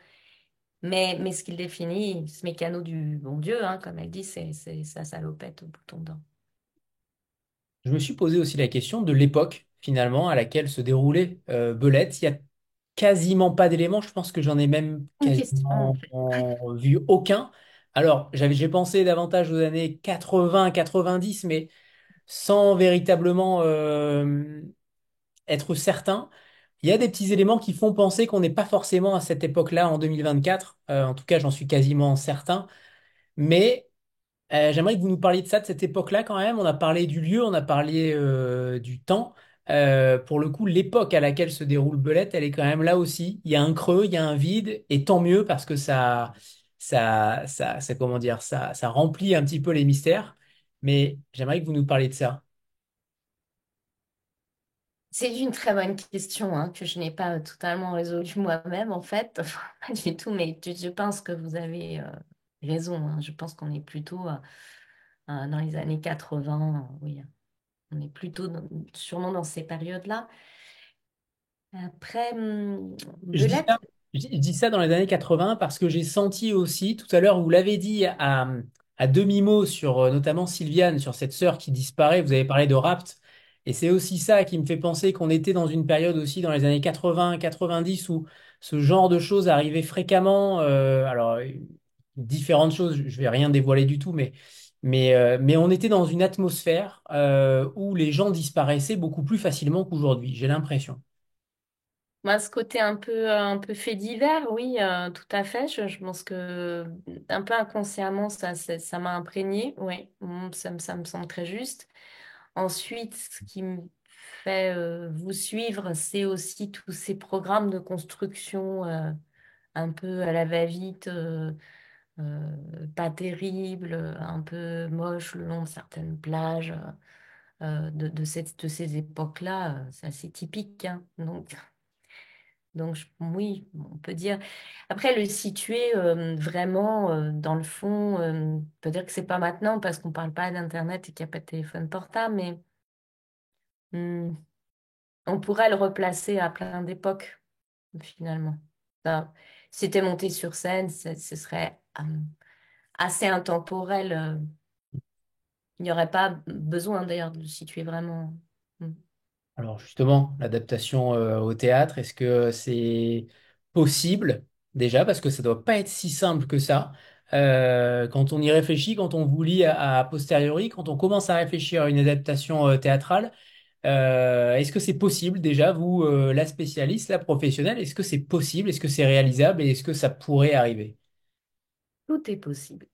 Mais ce qu'il définit, ce mécano du bon Dieu, hein, comme elle dit, c'est sa salopette au bouton d'or. Je me suis posé aussi la question de l'époque, finalement, à laquelle se déroulait Belette. Il y a quasiment pas d'éléments. Je pense que j'en ai même Une question, en quasiment fait. vu aucun. Alors, j'ai pensé davantage aux années 80-90, mais sans véritablement être certain. Il y a des petits éléments qui font penser qu'on n'est pas forcément à cette époque-là en 2024. En tout cas, j'en suis quasiment certain. Mais j'aimerais que vous nous parliez de ça, de cette époque-là quand même. On a parlé du lieu, on a parlé du temps. Pour le coup, l'époque à laquelle se déroule Belette, elle est quand même là aussi. Il y a un creux, il y a un vide, et tant mieux parce que comment dire, ça remplit un petit peu les mystères. Mais j'aimerais que vous nous parliez de ça. C'est une très bonne question hein, que je n'ai pas totalement résolue moi-même, en fait. Enfin, pas du tout, mais je pense que vous avez raison. Hein. Je pense qu'on est plutôt dans les années 80. Oui, on est plutôt sûrement dans ces périodes-là. Après, Je dis Belette, ça, je dis ça dans les années 80 parce que j'ai senti aussi, tout à l'heure, vous l'avez dit à demi-mot sur notamment Sylviane, sur cette sœur qui disparaît, vous avez parlé de Rapt, et c'est aussi ça qui me fait penser qu'on était dans une période aussi dans les années 80-90 où ce genre de choses arrivait fréquemment. Différentes choses, je vais rien dévoiler du tout, mais on était dans une atmosphère où les gens disparaissaient beaucoup plus facilement qu'aujourd'hui, j'ai l'impression. moi, ce côté un peu fait divers, oui, tout à fait. Je pense que un peu inconsciemment, ça m'a imprégné. Oui, ça me semble très juste. Ensuite, ce qui me fait vous suivre, c'est aussi tous ces programmes de construction un peu à la va-vite, pas terribles, un peu moches le long de certaines plages de ces époques-là. C'est assez typique, hein. Donc oui, on peut dire. Après, le situer vraiment dans le fond, on peut dire que c'est pas maintenant parce qu'on parle pas d'Internet et qu'il n'y a pas de téléphone portable, mais hmm, on pourrait le replacer à plein d'époques, finalement. Ça, si c'était monté sur scène, ce serait assez intemporel. Il n'y aurait pas besoin d'ailleurs de le situer vraiment. Hmm. Alors justement, l'adaptation au théâtre, est-ce que c'est possible déjà? Parce que ça doit pas être si simple que ça. Quand on y réfléchit, quand on vous lit à posteriori, quand on commence à réfléchir à une adaptation théâtrale, est-ce que c'est possible déjà, vous, la spécialiste, la professionnelle, est-ce que c'est possible? Est-ce que c'est réalisable et est-ce que ça pourrait arriver? Tout est possible.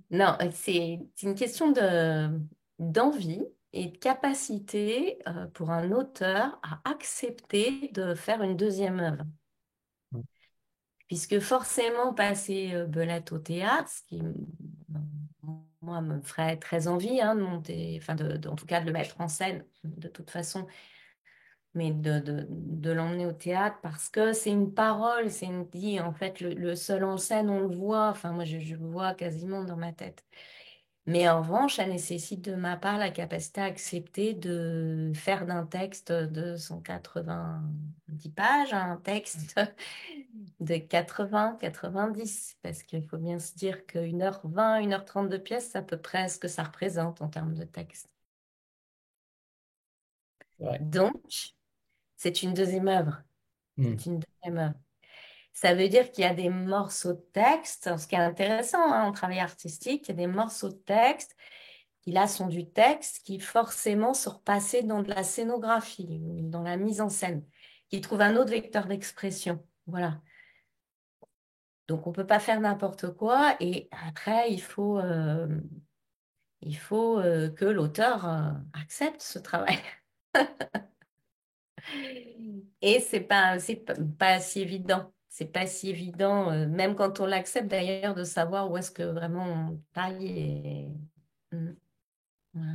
Non, c'est une question d'envie et de capacité pour un auteur à accepter de faire une deuxième œuvre. Puisque forcément, passer Belette au théâtre, ce qui, moi, me ferait très envie hein, de monter, enfin, en tout cas, de le mettre en scène, de toute façon, mais de l'emmener au théâtre parce que c'est une parole, c'est une dit, en fait, le seul en scène, on le voit, enfin, moi, je le vois quasiment dans ma tête. Mais en revanche, ça nécessite de ma part la capacité à accepter de faire d'un texte de 190 pages un texte de 80-90. Parce qu'il faut bien se dire qu'une heure 20, 1h30 de pièce, c'est à peu près ce que ça représente en termes de texte. Ouais. Donc, c'est une deuxième œuvre. Hmm. C'est une deuxième œuvre. Ça veut dire qu'il y a des morceaux de texte, ce qui est intéressant hein, en travail artistique, il y a des morceaux de texte qui là sont du texte qui forcément sont repassés dans de la scénographie, dans la mise en scène, qui trouvent un autre vecteur d'expression. Voilà. Donc on ne peut pas faire n'importe quoi et après il faut que l'auteur accepte ce travail. Et pas si évident. C'est pas si évident, même quand on l'accepte d'ailleurs, de savoir où est-ce que vraiment on taille. Mm, voilà.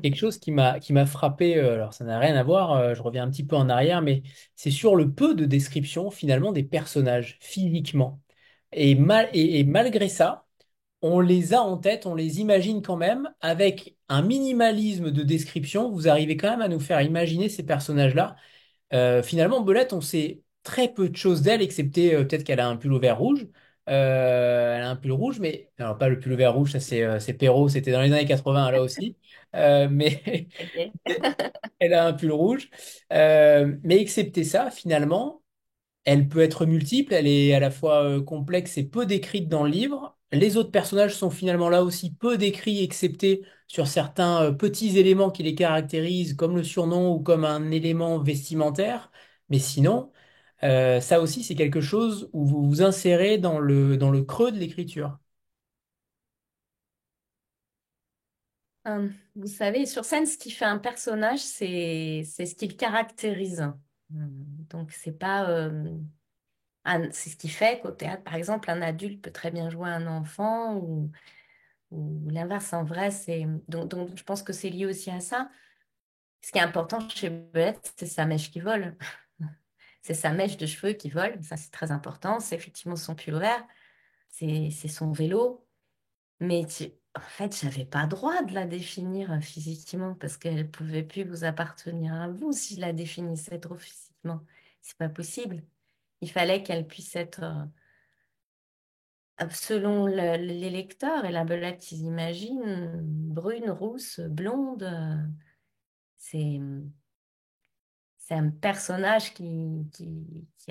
Quelque chose qui m'a frappé, alors ça n'a rien à voir, je reviens un petit peu en arrière, mais c'est sur le peu de description finalement des personnages physiquement. Et malgré ça, on les a en tête, on les imagine quand même avec un minimalisme de description, vous arrivez quand même à nous faire imaginer ces personnages-là. Finalement, Belette, on sait très peu de choses d'elle, excepté peut-être qu'elle a un pull au vert rouge. Elle a un pull rouge, mais alors pas le pull au vert rouge, ça c'est Perrault, c'était dans les années 80 là aussi. Mais Ok. elle a un pull rouge. Mais excepté ça, finalement. Elle peut être multiple, elle est à la fois complexe et peu décrite dans le livre. Les autres personnages sont finalement là aussi peu décrits, excepté sur certains petits éléments qui les caractérisent, comme le surnom ou comme un élément vestimentaire. Mais sinon, ça aussi, c'est quelque chose où vous vous insérez dans le creux de l'écriture. Vous savez, sur scène, ce qui fait un personnage, c'est ce qui le caractérise. Donc, c'est pas, c'est ce qui fait qu'au théâtre, par exemple, un adulte peut très bien jouer un enfant ou l'inverse. En vrai, c'est donc, je pense que c'est lié aussi à ça. Ce qui est important chez Belette, c'est sa mèche qui vole. C'est sa mèche de cheveux qui vole. Ça, c'est très important. C'est effectivement son pull vert. C'est son vélo. Mais en fait, j'avais pas droit de la définir physiquement parce qu'elle pouvait plus vous appartenir à vous si je la définissais trop physiquement. C'est pas possible. Il fallait qu'elle puisse être, selon les lecteurs et la belette qu'ils imaginent, brune, rousse, blonde. C'est, c'est un personnage qui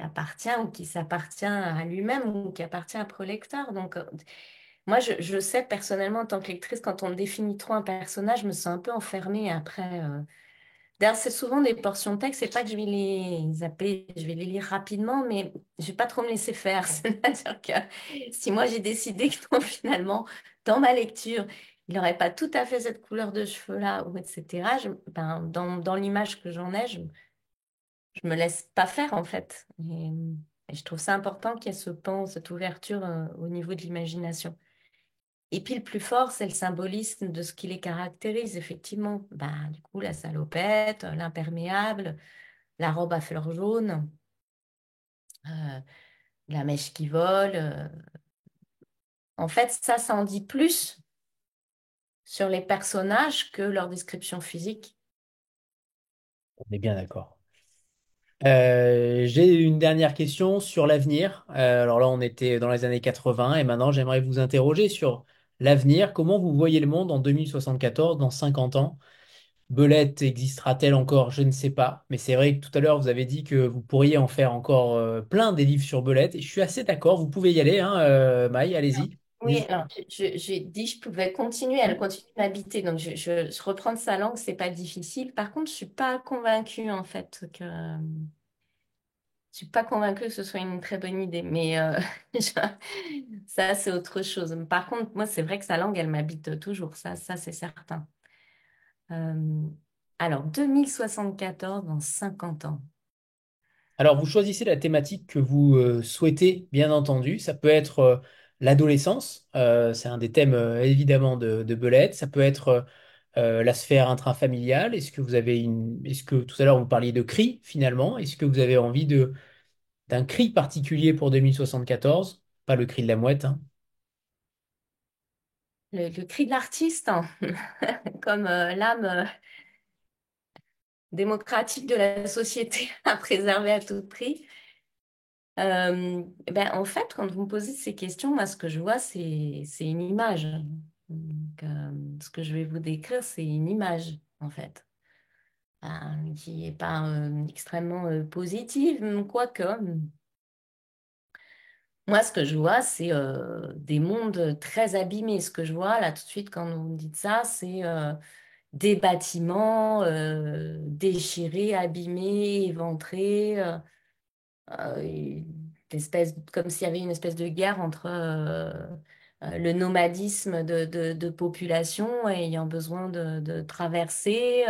appartient ou qui s'appartient à lui-même ou qui appartient à un lecteur. Donc, moi, je sais personnellement, en tant que lectrice, quand on définit trop un personnage, je me sens un peu enfermée après. D'ailleurs, c'est souvent des portions de texte, c'est pas que je vais les zapper, je vais les lire rapidement, mais je vais pas trop me laisser faire. C'est-à-dire que si moi j'ai décidé que non, finalement, dans ma lecture, il n'aurait pas tout à fait cette couleur de cheveux-là, ou etc., ben, dans l'image que j'en ai, je me laisse pas faire en fait. Et je trouve ça important qu'il y ait ce pan, cette ouverture au niveau de l'imagination. Et puis le plus fort, c'est le symbolisme de ce qui les caractérise, effectivement. Bah, du coup, la salopette, l'imperméable, la robe à fleurs jaunes, euh, la mèche qui vole. En fait, ça en dit plus sur les personnages que leur description physique. On est bien d'accord. J'ai une dernière question sur l'avenir. Alors là, on était dans les années 80 et maintenant, j'aimerais vous interroger sur l'avenir. Comment vous voyez le monde en 2074, dans 50 ans? Belette existera-t-elle encore? Je ne sais pas. Mais c'est vrai que tout à l'heure, vous avez dit que vous pourriez en faire encore plein des livres sur Belette. Et je suis assez d'accord. Vous pouvez y aller, hein, Maï, allez-y. Oui, alors j'ai dit que je pouvais continuer, elle continue de m'habiter, donc je reprends de sa langue, c'est pas difficile. Par contre, je suis pas convaincue en fait que je suis pas convaincue que ce soit une très bonne idée, mais ça c'est autre chose. Par contre, moi c'est vrai que sa langue, elle m'habite toujours, ça c'est certain. Euh, alors 2074 dans 50 ans. Alors, vous choisissez la thématique que vous souhaitez, bien entendu. Ça peut être l'adolescence, c'est un des thèmes évidemment de Belette. Ça peut être la sphère intrafamiliale. Est-ce que tout à l'heure vous parliez de cri finalement? Est-ce que vous avez envie d'un cri particulier pour 2074? Pas le cri de la mouette, hein. Le cri de l'artiste, hein, comme l'âme démocratique de la société à préserver à tout prix. Ben, en fait, quand vous me posez ces questions, moi, ce que je vois, c'est une image. Donc, ce que je vais vous décrire, c'est une image, en fait, qui n'est pas extrêmement positive, quoique. Moi, ce que je vois, c'est des mondes très abîmés. Ce que je vois, là, tout de suite, quand vous me dites ça, c'est des bâtiments déchirés, abîmés, éventrés. Une espèce, comme s'il y avait une espèce de guerre entre le nomadisme de populations ayant besoin de traverser,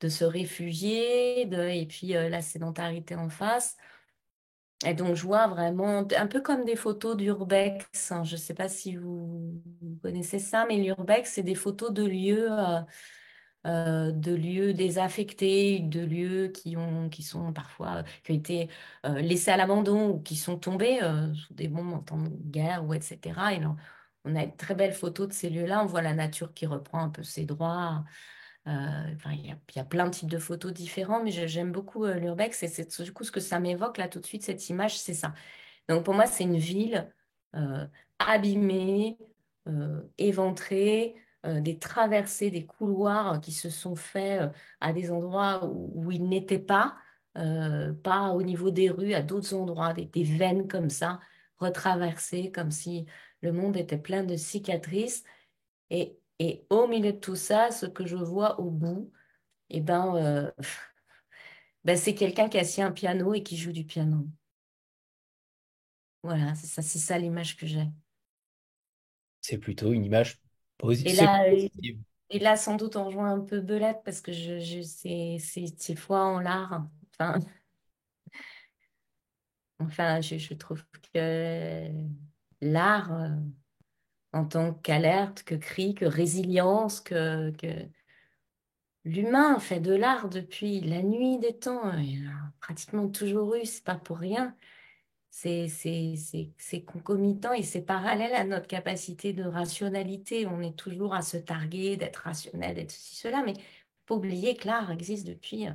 de se réfugier, et puis la sédentarité en face. Et donc, je vois vraiment un peu comme des photos d'urbex, hein. Je ne sais pas si vous connaissez ça, mais l'urbex, c'est des photos de lieux désaffectés, de lieux qui sont parfois, qui ont été laissés à l'abandon ou qui sont tombés sous des bombes en temps de guerre ou etc. On a une très belle photo de ces lieux-là. On voit la nature qui reprend un peu ses droits. Enfin, il y a plein de types de photos différents, mais j'aime beaucoup l'urbex. Et c'est du coup ce que ça m'évoque là tout de suite, cette image, c'est ça. Donc pour moi, c'est une ville euh, abîmée, éventrée, des traversées, des couloirs qui se sont faits à des endroits où ils n'étaient pas, pas au niveau des rues, à d'autres endroits, des veines comme ça, retraversées, comme si le monde était plein de cicatrices. Et au milieu de tout ça, ce que je vois au bout, eh ben, ben, c'est quelqu'un qui a assis un piano et qui joue du piano. Voilà, c'est ça l'image que j'ai. C'est plutôt une image Et positive. là, et là, sans doute, on rejoint un peu Belette parce que c'est foi en l'art. Enfin, je trouve que l'art, en tant qu'alerte, que cri, que résilience, que l'humain fait de l'art depuis la nuit des temps. Il y en a pratiquement toujours eu, c'est pas pour rien. C'est concomitant et c'est parallèle à notre capacité de rationalité. On est toujours à se targuer d'être rationnel, d'être ceci, cela, mais faut pas oublier que l'art existe depuis.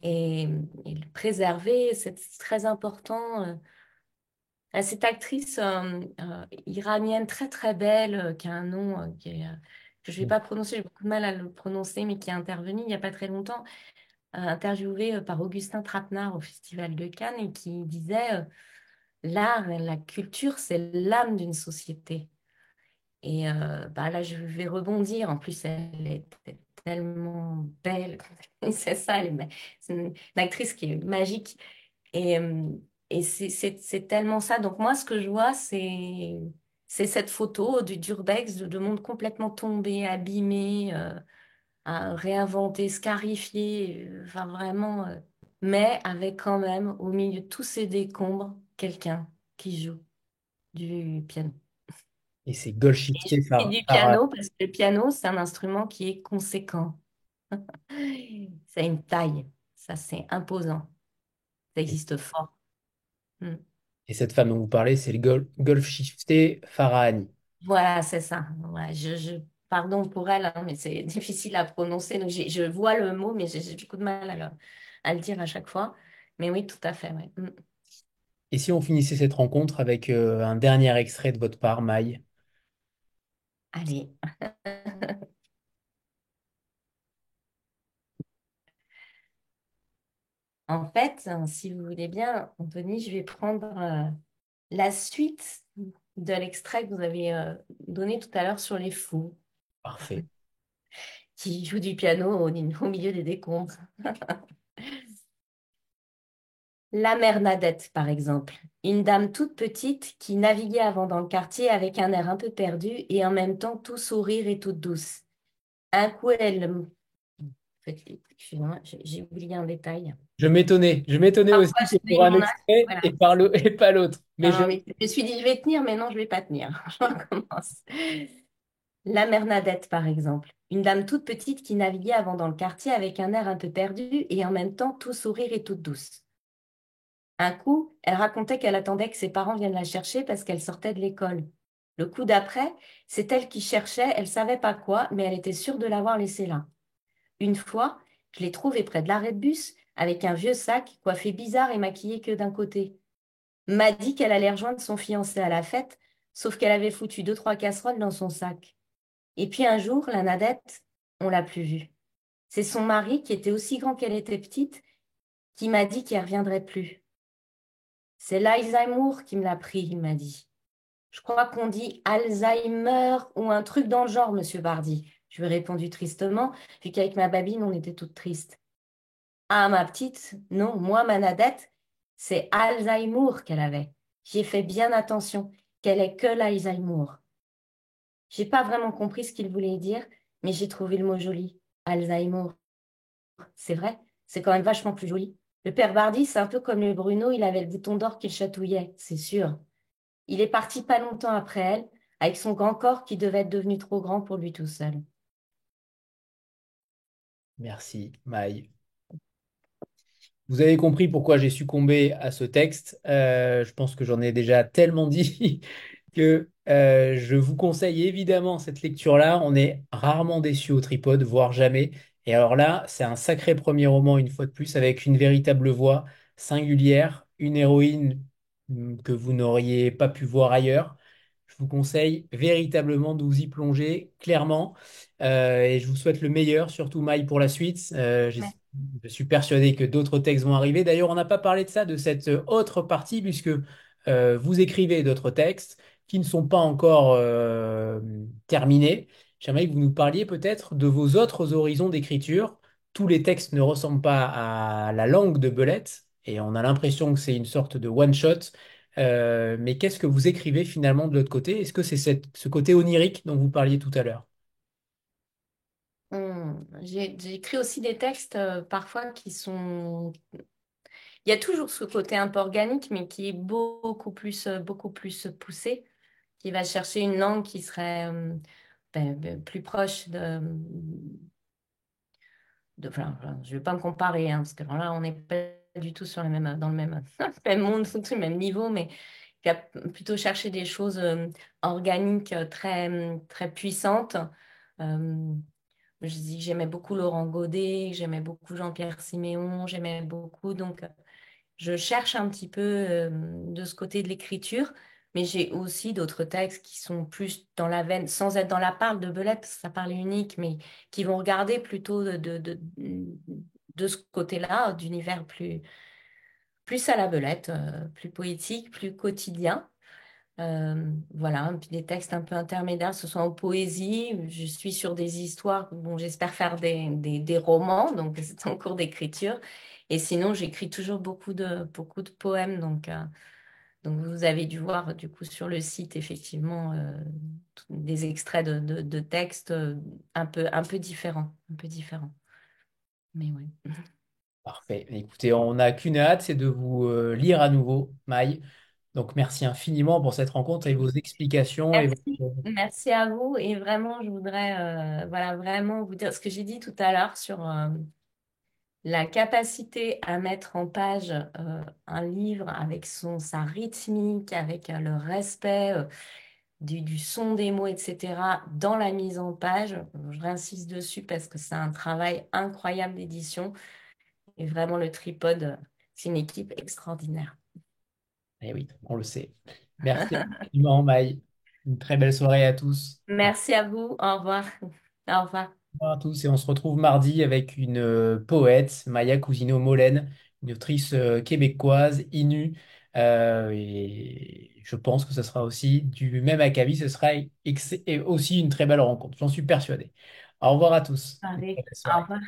Et, et le préserver, c'est très important. Cette actrice iranienne très très belle, qui a un nom que je vais pas prononcer, j'ai beaucoup de mal à le prononcer, mais qui est intervenue il n'y a pas très longtemps, interviewée par Augustin Trapenard au Festival de Cannes et qui disait l'art et la culture, c'est l'âme d'une société. Et bah là, je vais rebondir. En plus, elle est tellement belle. C'est ça, c'est une actrice qui est magique. Et, c'est tellement ça. Donc moi, ce que je vois, c'est cette photo du Durbex, de monde complètement tombé, abîmé, réinventé, scarifié. Enfin, vraiment. Mais avec quand même, au milieu de tous ces décombres, quelqu'un qui joue du piano. Et c'est Et je Golshifteh fais du Farah. piano parce que le piano, c'est un instrument qui est conséquent. Ça a une taille, ça c'est imposant, ça Et existe fort. Mm. et cette femme dont vous parlez, c'est le Golshifteh Farahani. Voilà, c'est ça. Ouais, pardon pour elle, hein, mais c'est difficile à prononcer. Donc je vois le mot, mais j'ai beaucoup de mal à le dire à chaque fois. Mais oui, tout à fait. Ouais. Mm. Et si on finissait cette rencontre avec un dernier extrait de votre part, Maï? Allez. En fait, si vous voulez bien, Anthony, je vais prendre la suite de l'extrait que vous avez donné tout à l'heure sur les fous, Parfait. qui jouent du piano au milieu des décombres. La mère Nadette, par exemple. Une dame toute petite qui naviguait avant dans le quartier avec un air un peu perdu et en même temps tout sourire et toute douce. Un coup, elle... Excusez-moi, j'ai oublié un détail. Je m'étonnais aussi Parfois, que pour j'oublie un mon acte. extrait Voilà. et pas l'autre. Mais Non, je... non, mais je me suis dit, je vais tenir, mais non, je vais pas tenir. Je recommence. La mère Nadette, par exemple. Une dame toute petite qui naviguait avant dans le quartier avec un air un peu perdu et en même temps tout sourire et toute douce. Un coup, elle racontait qu'elle attendait que ses parents viennent la chercher parce qu'elle sortait de l'école. Le coup d'après, c'est elle qui cherchait, elle savait pas quoi, mais elle était sûre de l'avoir laissé là. Une fois, je l'ai trouvée près de l'arrêt de bus avec un vieux sac coiffé bizarre et maquillé que d'un côté. M'a dit qu'elle allait rejoindre son fiancé à la fête, sauf qu'elle avait foutu deux, trois casseroles dans son sac. Et puis un jour, la Nadette, on l'a plus vue. C'est son mari, qui était aussi grand qu'elle était petite, qui m'a dit qu'elle reviendrait plus. C'est l'Alzheimer qui me l'a pris, il m'a dit. Je crois qu'on dit Alzheimer ou un truc dans le genre, monsieur Bardi. Je lui ai répondu tristement, vu qu'avec ma babine, on était toutes tristes. Ah, ma petite, non, moi, ma Nadette, c'est Alzheimer qu'elle avait. J'y ai fait bien attention, qu'elle ait que l'Alzheimer. J'ai pas vraiment compris ce qu'il voulait dire, mais j'ai trouvé le mot joli. Alzheimer. C'est vrai, c'est quand même vachement plus joli. Le père Bardi, c'est un peu comme le Bruno, il avait le bouton d'or qu'il chatouillait, c'est sûr. Il est parti pas longtemps après elle, avec son grand corps qui devait être devenu trop grand pour lui tout seul. Merci, Maï. Vous avez compris pourquoi j'ai succombé à ce texte. Je pense que j'en ai déjà tellement dit que Je vous conseille évidemment cette lecture-là. On est rarement déçu au tripode, voire jamais. Et alors là, c'est un sacré premier roman, une fois de plus, avec une véritable voix singulière, une héroïne que vous n'auriez pas pu voir ailleurs. Je vous conseille véritablement de vous y plonger clairement. Et je vous souhaite le meilleur, surtout Maï, pour la suite. Je suis persuadé que d'autres textes vont arriver. D'ailleurs, on n'a pas parlé de ça, de cette autre partie, puisque vous écrivez d'autres textes qui ne sont pas encore terminés. J'aimerais que vous nous parliez peut-être de vos autres horizons d'écriture. Tous les textes ne ressemblent pas à la langue de Belette, et on a l'impression que c'est une sorte de one-shot. Mais qu'est-ce que vous écrivez finalement de l'autre côté? Est-ce que c'est ce côté onirique dont vous parliez tout à l'heure? J'ai écrit aussi des textes parfois qui sont... Il y a toujours ce côté un peu organique, mais qui est beaucoup plus poussé, qui va chercher une langue qui serait plus proche enfin, je ne vais pas me comparer, hein, parce que alors là, on n'est pas du tout sur dans le même, même monde, sur le même niveau, mais qui a plutôt cherché des choses organiques très puissantes. Euh, je dis que j'aimais beaucoup Laurent Godet, que j'aimais beaucoup Jean-Pierre Siméon, j'aimais beaucoup. Donc, je cherche un petit peu de ce côté de l'écriture, mais j'ai aussi d'autres textes qui sont plus dans la veine, sans être dans la parle de Belette, parce que ça parle unique, mais qui vont regarder plutôt de ce côté-là, d'univers plus à la Belette, plus poétique, plus quotidien. Voilà, et puis des textes un peu intermédiaires, ce sont en poésie. Je suis sur des histoires, bon, j'espère faire des romans, donc c'est en cours d'écriture. Et sinon, j'écris toujours beaucoup de poèmes. Donc vous avez dû voir du coup sur le site, effectivement, des extraits de textes un peu différents. Un peu différents. Mais oui. Parfait. Écoutez, on n'a qu'une hâte, c'est de vous lire à nouveau, Maï. Donc merci infiniment pour cette rencontre et vos explications et Merci. Merci à vous. Et vraiment, je voudrais voilà, vraiment vous dire ce que j'ai dit tout à l'heure sur la capacité à mettre en page un livre avec sa rythmique, avec le respect du son des mots, etc., dans la mise en page. Je réinsiste dessus parce que c'est un travail incroyable d'édition. Et vraiment, le tripode, c'est une équipe extraordinaire. Eh oui, on le sait. Merci infiniment, Maï. Une très belle soirée à tous. Merci à vous. Au revoir. Au revoir. Au revoir à tous et on se retrouve mardi avec une poète, Maya Cousino-Molène, une autrice québécoise, Inu. Et je pense que ce sera aussi du même acabit, ce sera et aussi une très belle rencontre. J'en suis persuadé. Au revoir à tous. Une très Allez, belle au soirée. revoir.